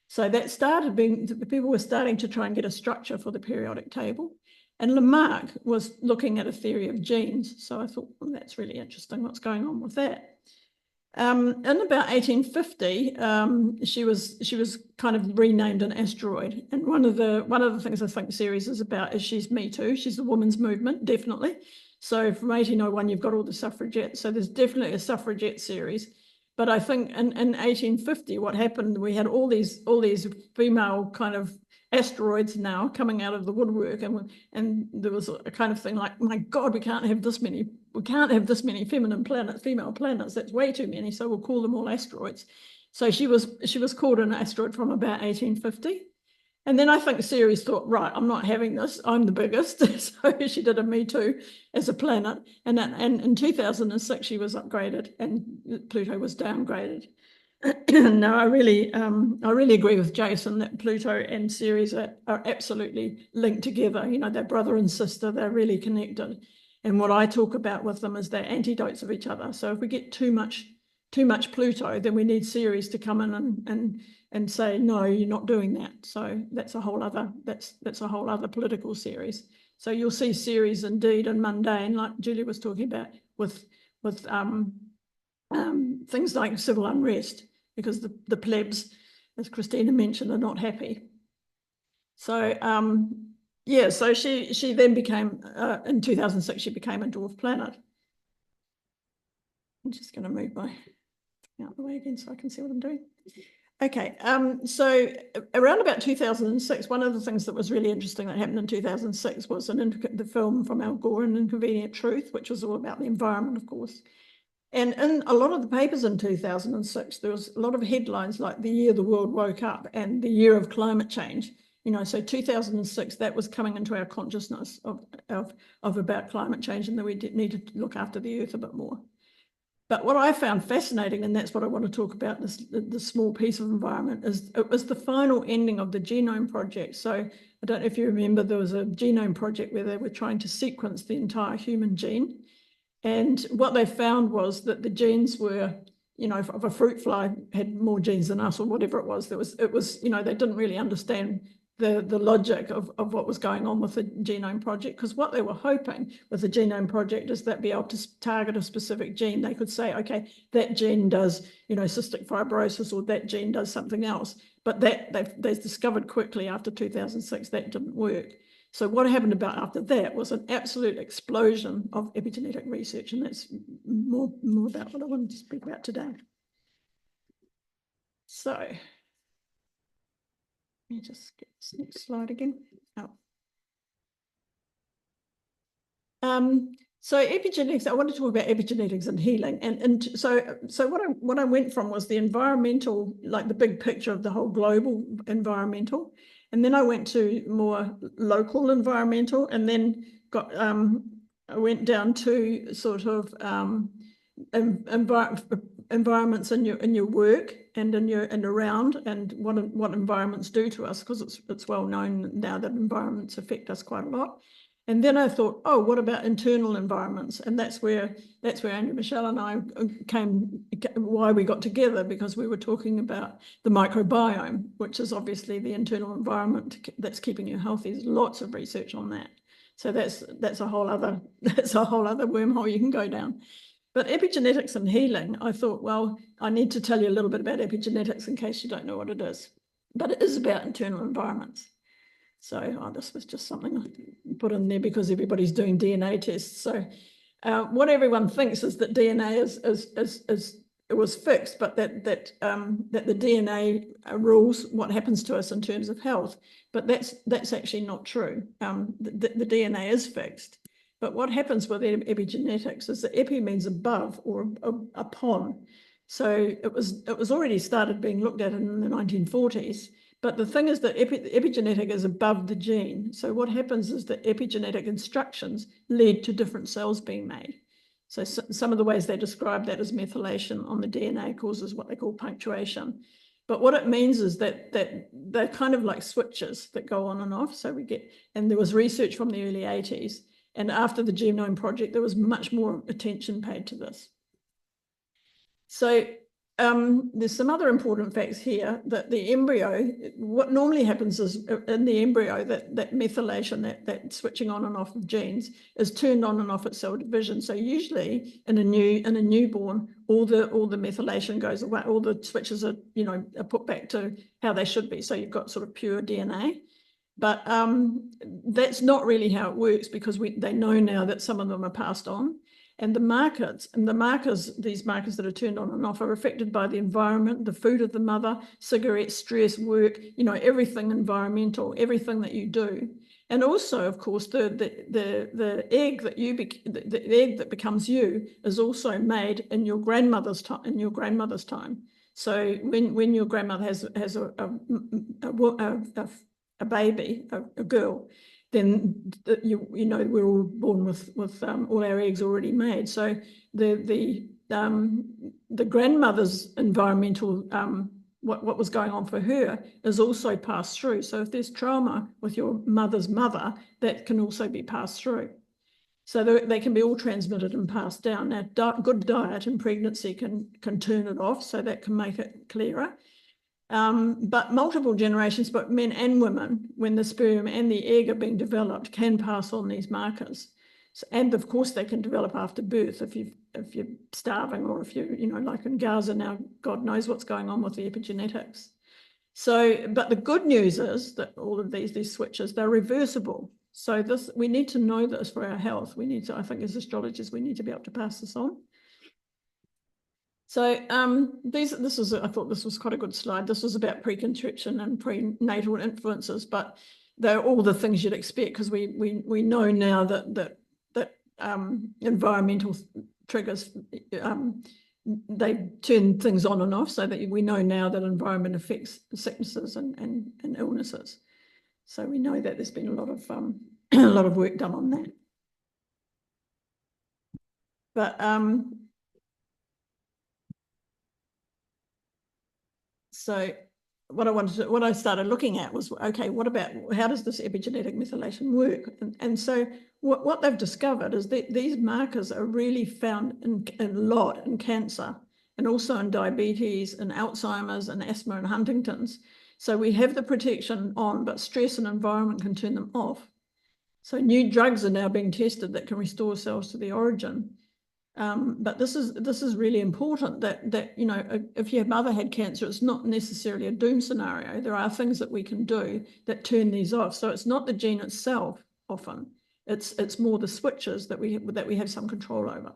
Speaker 4: So that started being, the people were starting to try and get a structure for the periodic table. And Lamarck was looking at a theory of genes. So I thought, well, that's really interesting, what's going on with that. In about 1850, she was kind of renamed an asteroid. And one of the things I think Ceres is about is she's Me Too. She's the women's movement, definitely. So from 1801, you've got all the suffragettes. So there's definitely a suffragette Ceres. But I think in 1850, what happened, we had all these female kind of asteroids now coming out of the woodwork, and there was a kind of thing like, my God, we can't have this many female planets. That's way too many. So we'll call them all asteroids. So she was called an asteroid from about 1850. And then I think Ceres thought, right, I'm not having this. I'm the biggest. So she did a Me Too as a planet. And in 2006, she was upgraded and Pluto was downgraded. Now, I really agree with Jason that Pluto and Ceres are absolutely linked together. You know, they're brother and sister. They're really connected. And what I talk about with them is they're antidotes of each other. So if we get too much too much Pluto, then we need Ceres to come in and say, no, you're not doing that. So that's a whole other political series. So you'll see Ceres indeed and mundane, like Julia was talking about, with things like civil unrest, because the plebs, as Christina mentioned, are not happy. So yeah, so she then became, in 2006, she became a dwarf planet. I'm just going to move my out the way again so I can see what I'm doing. Okay, so around about 2006, one of the things that was really interesting that happened in 2006 was the film from Al Gore, An Inconvenient Truth, which was all about the environment, of course. And in a lot of the papers in 2006, there was a lot of headlines like the year the world woke up and the year of climate change. You know, so 2006, that was coming into our consciousness of about climate change, and that we need to look after the earth a bit more. But what I found fascinating, and that's what I want to talk about, the small piece of environment, is it was the final ending of the Genome Project. So I don't know if you remember, there was a Genome Project where they were trying to sequence the entire human gene. And what they found was that the genes were, you know, if a fruit fly had more genes than us or whatever it was, you know, they didn't really understand the logic of what was going on with the Genome Project, because what they were hoping with the Genome Project is that be able to target a specific gene. They could say, okay, that gene does, you know, cystic fibrosis, or that gene does something else. But that they discovered quickly after 2006 that didn't work. So what happened about after that was an absolute explosion of epigenetic research, and that's more about what I wanted to speak about today. So let me just get this next slide again. Oh. So epigenetics, I want to talk about epigenetics and healing. And so what I went from was the environmental, like the big picture of the whole global environmental. And then I went to more local environmental, and then I went down to sort of environments in your work and around, and what environments do to us, because it's well known now that environments affect us quite a lot. And then I thought, oh, what about internal environments? And that's where Andrew, Michelle and I why we got together, because we were talking about the microbiome, which is obviously the internal environment that's keeping you healthy. There's lots of research on that. So that's a whole other wormhole you can go down. But epigenetics and healing, I thought, well, I need to tell you a little bit about epigenetics in case you don't know what it is. But it is about internal environments. So this was just something I put in there because everybody's doing DNA tests. So what everyone thinks is that DNA it was fixed, but that the DNA rules what happens to us in terms of health. But that's actually not true. The DNA is fixed. But what happens with epigenetics is that epi means above or upon. So it was already started being looked at in the 1940s. But the thing is that epigenetic is above the gene. So what happens is that epigenetic instructions lead to different cells being made. So some of the ways they describe that as methylation on the DNA causes what they call punctuation. But what it means is that they're kind of like switches that go on and off. So and there was research from the early 80s. And after the Genome Project, there was much more attention paid to this. So there's some other important facts here, that the embryo, what normally happens is in the embryo, that methylation, that switching on and off of genes is turned on and off at cell division. So usually in a newborn, all the methylation goes away, all the switches are put back to how they should be. So you've got sort of pure DNA. But that's not really how it works, because they know now that some of them are passed on. And these markers that are turned on and off are affected by the environment, the food of the mother, cigarettes, stress, work, everything environmental, everything that you do. And also, of course, the egg that becomes you is also made in your grandmother's time. So when your grandmother has a baby, a girl, then we're all born with all our eggs already made. So the grandmother's environmental what was going on for her is also passed through. So if there's trauma with your mother's mother, that can also be passed through. So they can be all transmitted and passed down. Now, good diet in pregnancy can turn it off, so that can make it clearer. But multiple generations, but men and women, when the sperm and the egg are being developed, can pass on these markers. So, and of course, they can develop after birth if you're starving, or if you're, like in Gaza now, God knows what's going on with the epigenetics. So, but the good news is that all of these switches, they're reversible. So we need to know this for our health. We need to, I think as astrologers, we need to be able to pass this on. So I thought this was quite a good slide. This was about preconception and prenatal influences, but they're all the things you'd expect, because we know now that environmental triggers, they turn things on and off, so that we know now that environment affects sicknesses and illnesses. So we know that there's been a lot of a lot of work done on that. But so what I started looking at was, okay, what about, how does this epigenetic methylation work? And so what they've discovered is that these markers are really found in a lot in cancer, and also in diabetes and Alzheimer's and asthma and Huntington's. So we have the protection on, but stress and environment can turn them off. So new drugs are now being tested that can restore cells to the origin. But this is really important, that if your mother had cancer, it's not necessarily a doom scenario. There are things that we can do that turn these off. So it's not the gene itself often. It's more the switches that we have some control over.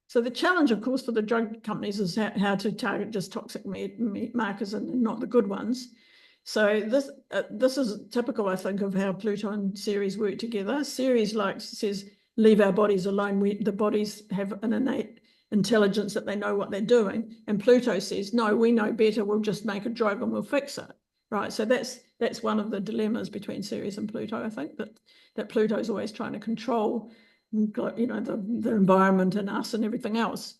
Speaker 4: So the challenge, of course, for the drug companies is how to target just toxic markers and not the good ones. So this is typical, I think, of how Pluto and Ceres work together. Ceres says, leave our bodies alone. The bodies have an innate intelligence that they know what they're doing. And Pluto says, no, we know better. We'll just make a drug and we'll fix it. Right. So that's one of the dilemmas between Ceres and Pluto, I think, that Pluto is always trying to control, the environment and us and everything else.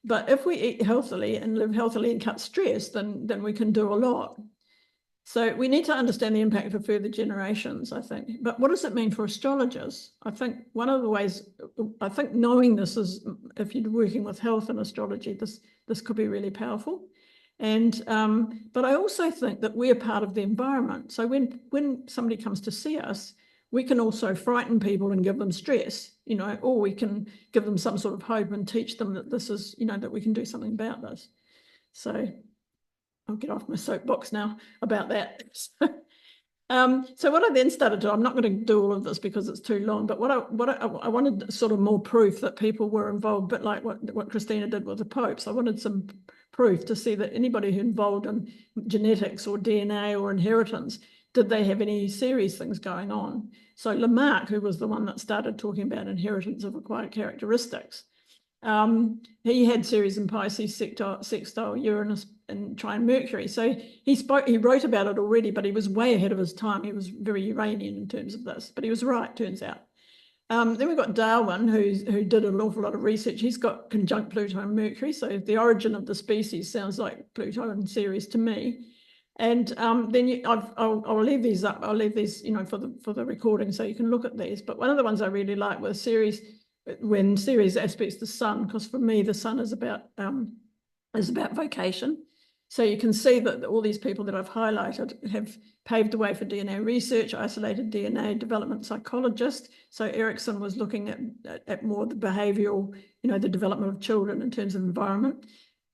Speaker 4: But if we eat healthily and live healthily and cut stress, then we can do a lot. So we need to understand the impact for further generations, I think. But what does it mean for astrologers? I think one of the ways, I think knowing this is, if you're working with health and astrology, this could be really powerful. And but I also think that we're part of the environment. So when somebody comes to see us, we can also frighten people and give them stress, or we can give them some sort of hope and teach them that this is, that we can do something about this. So I'll get off my soapbox now about that. So what I then started to, I'm not going to do all of this because it's too long, but what I wanted sort of more proof that people were involved, but like what Christina did with the popes. I wanted some proof to see that anybody who involved in genetics or DNA or inheritance, did they have any Ceres things going on? So Lamarck, who was the one that started talking about inheritance of acquired characteristics, he had Ceres in Pisces, sextile Uranus and trine Mercury. So he wrote about it already, but he was way ahead of his time. He was very Uranian in terms of this, but he was right, turns out. Then we've got Darwin, who did an awful lot of research. He's got conjunct Pluto and Mercury. So the origin of the species sounds like Pluto and Ceres to me. And then I'll leave these up. I'll leave these, for the recording, so you can look at these. But one of the ones I really like was Ceres, when Ceres aspects the sun, because for me the sun is about vocation. So you can see that all these people that I've highlighted have paved the way for DNA research, isolated DNA development psychologist. So Erickson was looking at more the behavioural, the development of children in terms of environment.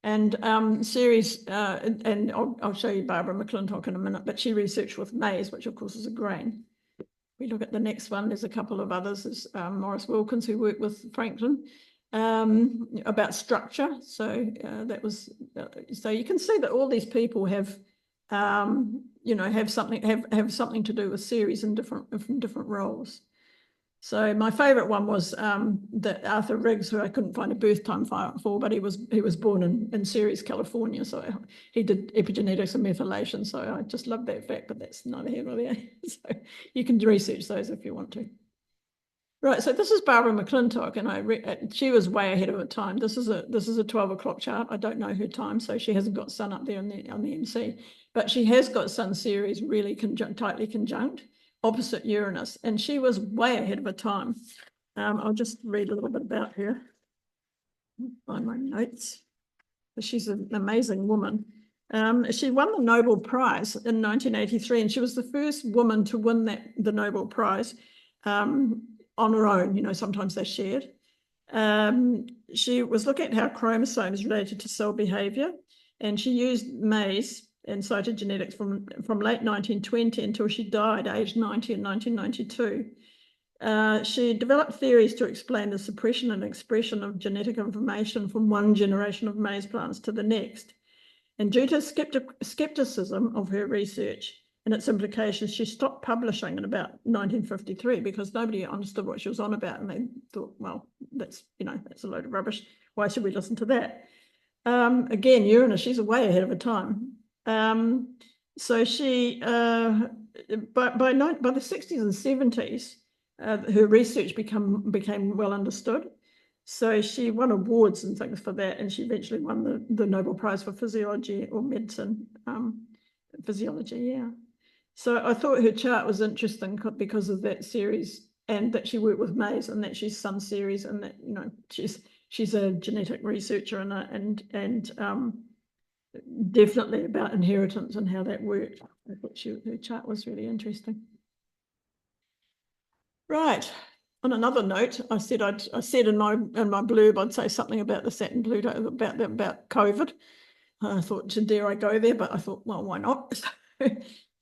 Speaker 4: And Ceres, and I'll show you Barbara McClintock in a minute, but she researched with maize, which of course is a grain. We look at the next one, there's a couple of others. There's Maurice Wilkins, who worked with Franklin about structure. So that was, so you can see that all these people have, have something to do with Ceres in different roles. So my favourite one was that Arthur Riggs, who I couldn't find a birth time for, but he was born in Ceres, California. So he did epigenetics and methylation. So I just love that fact, but that's neither here nor there. So you can research those if you want to. Right. So this is Barbara McClintock, and she was way ahead of her time. This is a 12 o'clock chart. I don't know her time, so she hasn't got Sun up there on the MC, but she has got Sun Ceres really tightly conjunct, opposite Uranus, and she was way ahead of her time. I'll just read a little bit about her. Find my notes. She's an amazing woman. She won the Nobel Prize in 1983, and she was the first woman to win the Nobel Prize on her own. You know, sometimes they're shared. She was looking at how chromosomes related to cell behavior, and she used maize and cytogenetics from late 1920 until she died aged 90 in 1992. She developed theories to explain the suppression and expression of genetic information from one generation of maize plants to the next. And due to skepticism of her research and its implications, she stopped publishing in about 1953 because nobody understood what she was on about. And they thought, well, that's a load of rubbish. Why should we listen to that? Again, Uranus, she's way ahead of her time. So she, by the 60s and 70s, her research became well understood. So she won awards and things for that, and she eventually won the Nobel Prize for Physiology or Medicine, Physiology, yeah. So I thought her chart was interesting because of that series, and that she worked with maize, and that she's Sun Ceres, and that she's a genetic researcher and definitely about inheritance and how that worked. I thought her chart was really interesting. Right. On another note, I said in my blurb I'd say something about the Saturn Pluto about COVID. I thought, dare I go there? But I thought, well, why not?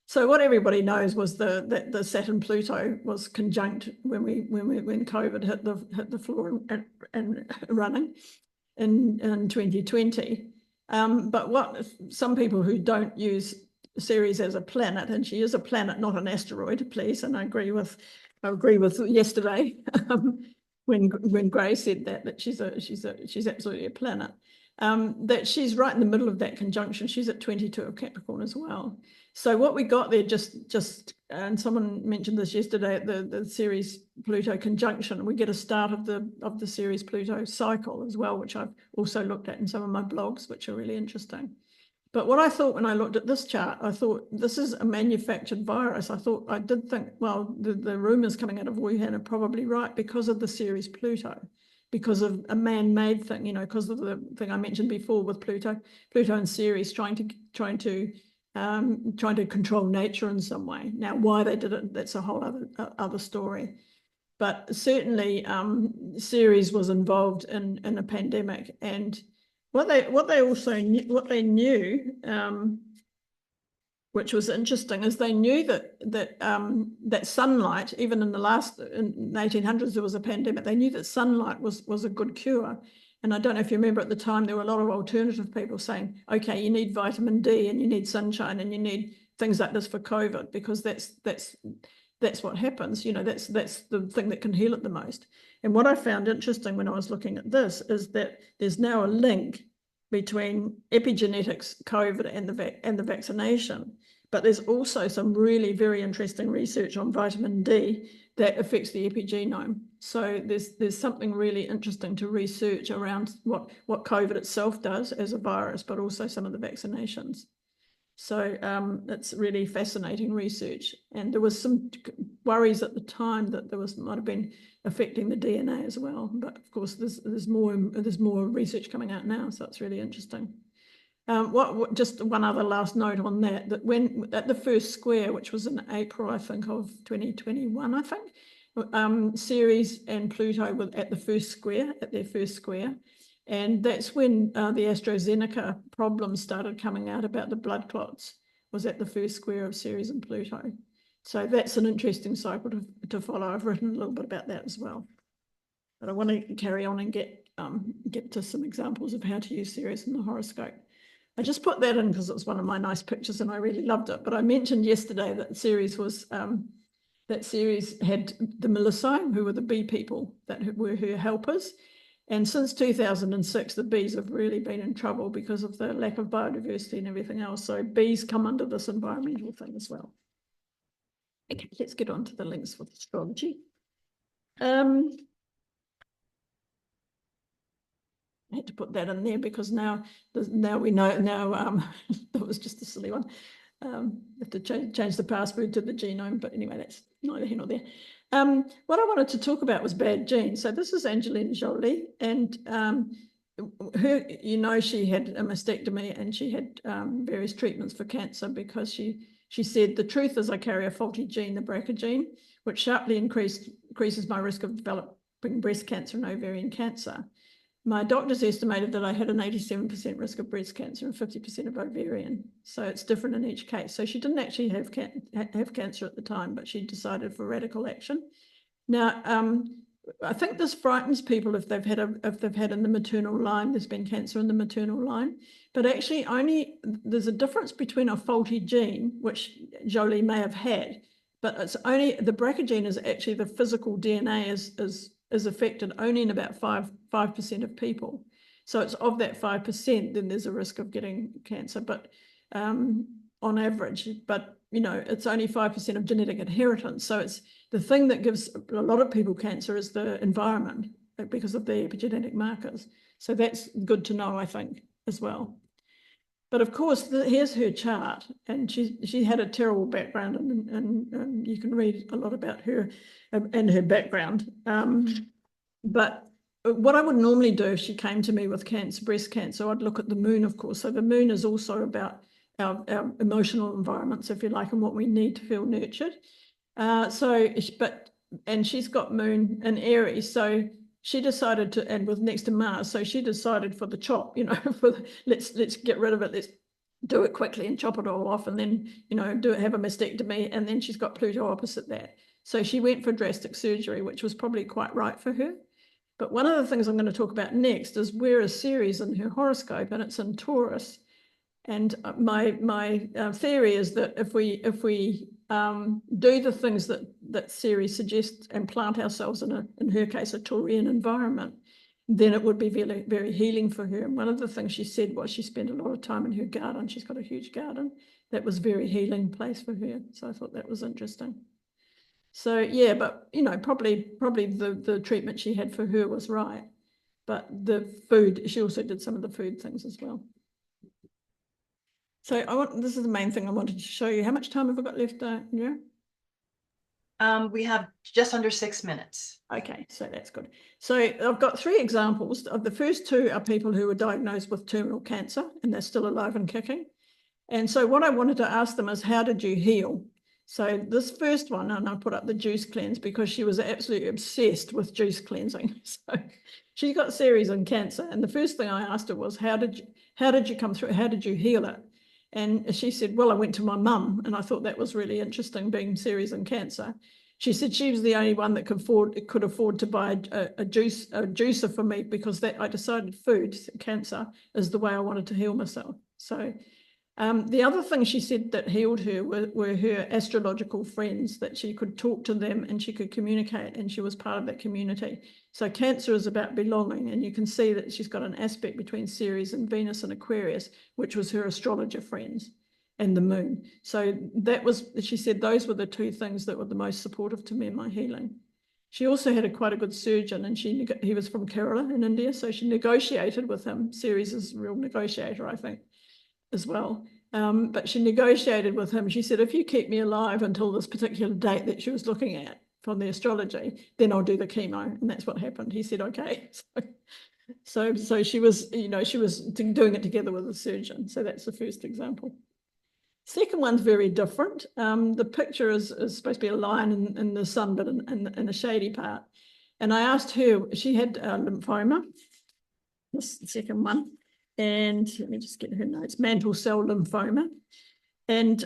Speaker 4: So what everybody knows was that the Saturn Pluto was conjunct when COVID hit the floor and running in 2020. But what some people who don't use Ceres as a planet, and she is a planet, not an asteroid, please, and I agree with yesterday when Gray said that she's absolutely a planet. That she's right in the middle of that conjunction. She's at 22 of Capricorn as well. So what we got there just and someone mentioned this yesterday at the Ceres Pluto conjunction, we get a start of the Ceres Pluto cycle as well, which I've also looked at in some of my blogs, which are really interesting. But what I thought when I looked at this chart, I thought this is a manufactured virus. I did think, well, the rumors coming out of Wuhan are probably right because of the Ceres Pluto, because of a man-made thing, because of the thing I mentioned before with Pluto and Ceres trying to control nature in some way. Now, why they did it, that's a whole other story. But certainly, Ceres was involved in a pandemic, and what they knew, which was interesting, is they knew that sunlight, even in the 1800s, there was a pandemic. They knew that sunlight was a good cure. And I don't know if you remember at the time, there were a lot of alternative people saying, okay, you need vitamin D and you need sunshine and you need things like this for COVID, because that's what happens. That's the thing that can heal it the most. And what I found interesting when I was looking at this is that there's now a link between epigenetics, COVID, and the vaccination. But there's also some really very interesting research on vitamin D that affects the epigenome. So there's something really interesting to research around what COVID itself does as a virus, but also some of the vaccinations. So it's really fascinating research. And there was some worries at the time that might have been affecting the DNA as well. But of course, there's more research coming out now, so it's really interesting. Just one other last note on that when at the first square, which was in April, I think, of 2021, I think, Ceres and Pluto were at their first square. And that's when the AstraZeneca problems started coming out about the blood clots, was at the first square of Ceres and Pluto. So that's an interesting cycle to follow. I've written a little bit about that as well. But I want to carry on and get to some examples of how to use Ceres in the horoscope. I just put that in because it was one of my nice pictures and I really loved it. But I mentioned yesterday that Ceres had the Melissae, who were the bee people that were her helpers. And since 2006, the bees have really been in trouble because of the lack of biodiversity and everything else. So bees come under this environmental thing as well. Okay, let's get on to the links with astrology. I had to put that in there because now we know, that was just a silly one. Have to change the password to the genome, but anyway, that's neither here nor there. What I wanted to talk about was bad genes. So this is Angelina Jolie, and her, she had a mastectomy and she had various treatments for cancer because she said, the truth is I carry a faulty gene, the BRCA gene, which sharply increases my risk of developing breast cancer and ovarian cancer. My doctors estimated that I had an 87% risk of breast cancer and 50% of ovarian. So it's different in each case. So she didn't actually have cancer at the time, but she decided for radical action. Now, I think this frightens people if they've had in the maternal line, there's been cancer in the maternal line. But actually there's a difference between a faulty gene, which Jolie may have had, but it's only the BRCA gene is actually the physical DNA is affected only in about 5% of people. So it's of that 5%, then there's a risk of getting cancer, but on average, but it's only 5% of genetic inheritance. So it's the thing that gives a lot of people cancer is the environment because of the epigenetic markers. So that's good to know, I think, as well. But of course, here's her chart, and she had a terrible background, and you can read a lot about her and her background. But what I would normally do if she came to me with cancer, breast cancer, I'd look at the moon, of course. So the moon is also about our emotional environments, if you like, and what we need to feel nurtured. And she's got moon in Aries, so she decided to, and with next to Mars, so she decided for the chop, let's get rid of it, let's do it quickly and chop it all off, and then have a mastectomy, and then she's got Pluto opposite that. So she went for drastic surgery, which was probably quite right for her. But one of the things I'm going to talk about next is where is Ceres in her horoscope, and it's in Taurus. And my theory is that if we do the things that Ceres suggests and plant ourselves in her case, a Taurian environment, then it would be very, very healing for her. And one of the things she said was she spent a lot of time in her garden. She's got a huge garden. That was a very healing place for her. So I thought that was interesting. So yeah, but probably the treatment she had for her was right. But the food, she also did some of the food things as well. So this is the main thing I wanted to show you. How much time have I got left, yeah?
Speaker 1: We have just under 6 minutes.
Speaker 4: Okay, so that's good. So I've got 3 examples. Of the first 2 are people who were diagnosed with terminal cancer and they're still alive and kicking. And so what I wanted to ask them is, how did you heal? So this first one, and I put up the juice cleanse because she was absolutely obsessed with juice cleansing. So she got Ceres in cancer. And the first thing I asked her was, how did you come through? How did you heal it? And she said, well, I went to my mum, and I thought that was really interesting, being Ceres in cancer. She said she was the only one that could afford to buy a juicer for me, because I decided food, cancer, is the way I wanted to heal myself. So the other thing she said that healed her were her astrological friends, that she could talk to them and she could communicate, and she was part of that community. So Cancer is about belonging, and you can see that she's got an aspect between Ceres and Venus and Aquarius, which was her astrologer friends, and the moon. So she said those were the 2 things that were the most supportive to me in my healing. She also had quite a good surgeon, and he was from Kerala in India, so she negotiated with him. Ceres is a real negotiator, I think, as well. But she negotiated with him. She said, if you keep me alive until this particular date that she was looking at from the astrology, then I'll do the chemo. And that's what happened. He said, okay. So she was, she was doing it together with a surgeon. So that's the first example. Second one's very different. The picture is supposed to be a lion in the sun, but in a shady part. And I asked her, she had lymphoma, this second one. And let me just get her notes, mantle cell lymphoma, and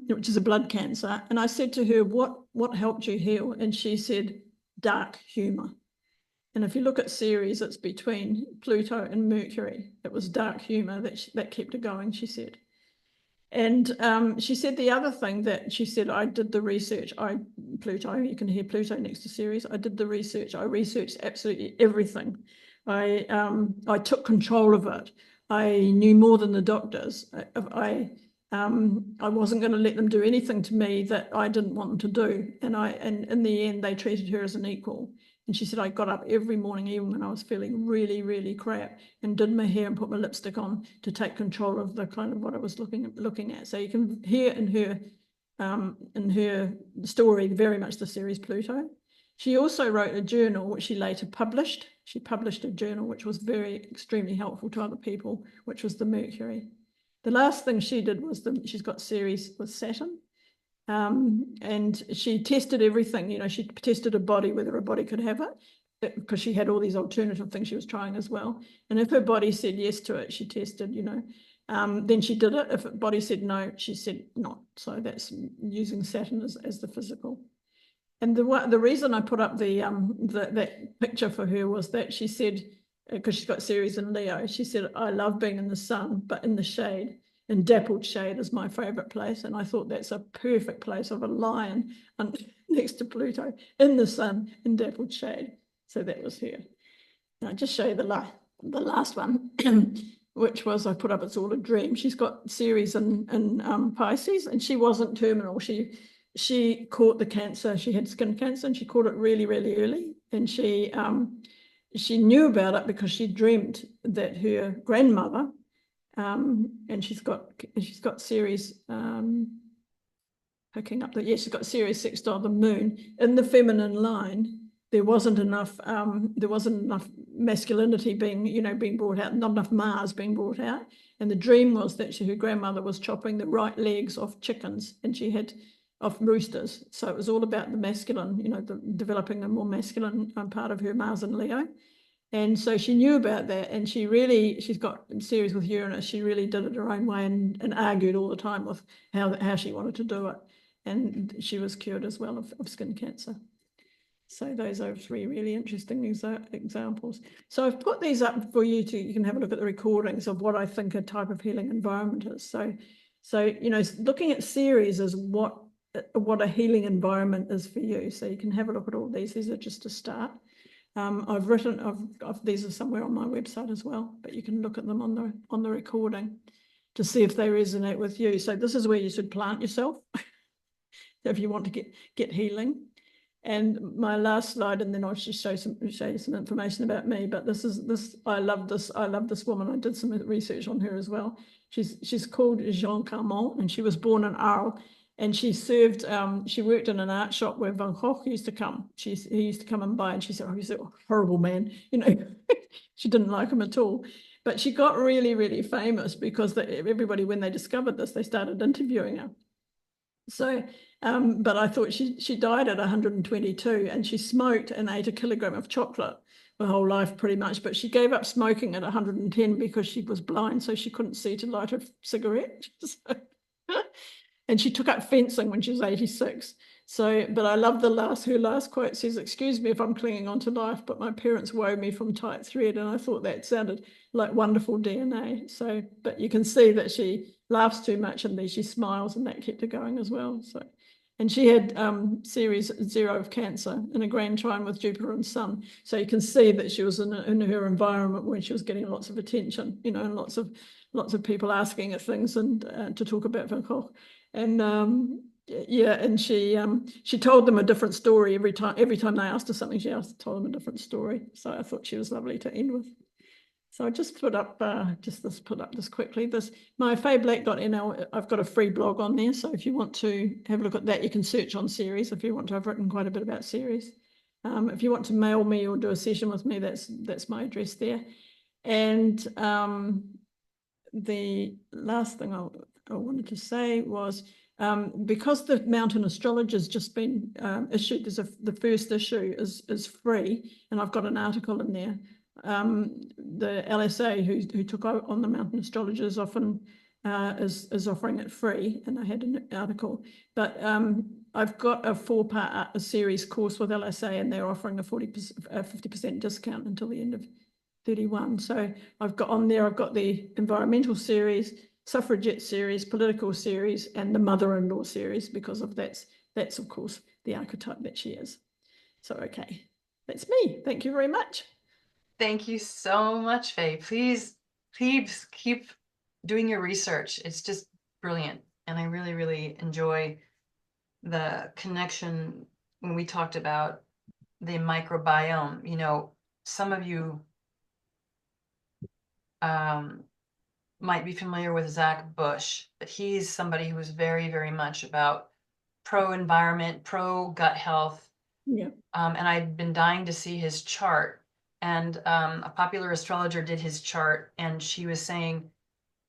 Speaker 4: which is a blood cancer. And I said to her, what helped you heal? And she said, dark humor. And if you look at Ceres, it's between Pluto and Mercury. It was dark humor that kept her going, she said. And she said the other thing that she said, I did the research. Pluto, you can hear Pluto next to Ceres. I did the research. I researched absolutely everything. I took control of it. I knew more than the doctors. I wasn't going to let them do anything to me that I didn't want them to do. And in the end, they treated her as an equal. And she said, I got up every morning, even when I was feeling really, really crap, and did my hair and put my lipstick on to take control of the kind of what I was looking at. So you can hear in her in her story, very much the Ceres Pluto. She also wrote a journal, which she later published. She published a journal, which was extremely helpful to other people, which was the Mercury. The last thing she did was she's got Ceres with Saturn. And she tested everything, she tested a body, whether a body could have it, because she had all these alternative things she was trying as well. And if her body said yes to it, she tested, then she did it. If her body said no, she said not. So that's using Saturn as the physical. And the reason I put up that picture for her was that she said, because she's got Ceres in Leo, she said, I love being in the sun, but in the shade. And dappled shade is my favorite place. And I thought that's a perfect place of a lion next to Pluto in the sun in dappled shade. So that was her. And I'll just show you the last one, which was I put up It's All a Dream. She's got Ceres in Pisces, and she wasn't terminal. She caught the cancer. She had skin cancer, and she caught it really, really early. And she knew about it because she dreamt that her grandmother, and she's got Ceres picking up she's got Ceres sextile the moon in the feminine line. There wasn't enough masculinity being brought out, not enough Mars being brought out. And the dream was that her grandmother was chopping the right legs off chickens, and she had off roosters. So it was all about the masculine, developing a more masculine part of her Mars and Leo. And so she knew about that, and she's got Ceres with Uranus. She really did it her own way and argued all the time with how she wanted to do it. And she was cured as well of skin cancer. So those are 3 really interesting examples. So I've put these up for you can have a look at the recordings of what I think a type of healing environment is. So looking at Ceres is what a healing environment is for you. So you can have a look at all these. These are just a start. These are somewhere on my website as well, but you can look at them on the recording to see if they resonate with you. So this is where you should plant yourself if you want to get healing. And my last slide, and then I'll just show you some information about me. But I love this woman. I did some research on her as well. She's called Jean Carmont, and she was born in Arles. And she worked in an art shop where Van Gogh used to come. He used to come and buy, and she said, oh, he's a horrible man. She didn't like him at all. But she got really, really famous because everybody, when they discovered this, they started interviewing her. So, but I thought she died at 122, and she smoked and ate a kilogram of chocolate her whole life pretty much. But she gave up smoking at 110 because she was blind, so she couldn't see to light a cigarette. And she took up fencing when she was 86. So, but I love her last quote says, excuse me if I'm clinging on to life, but my parents wove me from tight thread. And I thought that sounded like wonderful DNA. So, but you can see that she laughs too much, and then she smiles, and that kept her going as well. So, and she had Ceres 0 of Cancer in a grand trine with Jupiter and Sun. So you can see that she was in her environment where she was getting lots of attention, and lots of people asking her things and to talk about Van Gogh. And and she told them a different story every time they asked her something. She told them a different story. So I thought she was lovely to end with. So I just put up this quickly. My fayblack.nl. I've got a free blog on there. So if you want to have a look at that, you can search on Ceres. If you want to, I've written quite a bit about Ceres. If you want to mail me or do a session with me, that's my address there. And the last thing I wanted to say was, because the Mountain Astrology has just been issued, the first issue is free, and I've got an article in there. The LSA who took on the Mountain Astrology is often is offering it free, and I had an article. But I've got a 4-part series course with LSA, and they're offering a 50% discount until the end of 31. So I've got the environmental series, suffragette series, political series, and the mother-in-law series, because of that's of course the archetype that she is. So okay, that's me. Thank you very much.
Speaker 1: Thank you so much, Faye. Please keep doing your research. It's just brilliant. And I really, really enjoy the connection when we talked about the microbiome. Some of you might be familiar with Zach Bush, but he's somebody who's very, very much about pro-environment, pro-gut health.
Speaker 4: Yeah.
Speaker 1: And I'd been dying to see his chart. And a popular astrologer did his chart, and she was saying,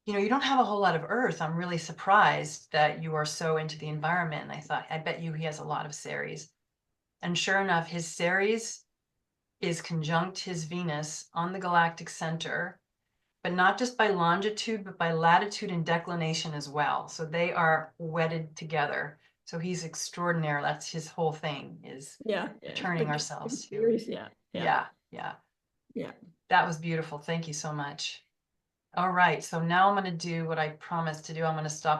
Speaker 1: you know, you don't have a whole lot of earth. I'm really surprised that you are so into the environment. And I thought, I bet you he has a lot of Ceres. And sure enough, his Ceres is conjunct his Venus on the galactic center, but not just by longitude, but by latitude and declination as well. So they are wedded together. So he's extraordinary. That's his whole thing, is
Speaker 4: Yeah.
Speaker 1: turning ourselves to.
Speaker 4: Series, yeah.
Speaker 1: Yeah. That was beautiful. Thank you so much. All right, so now I'm going to do what I promised to do. I'm going to stop the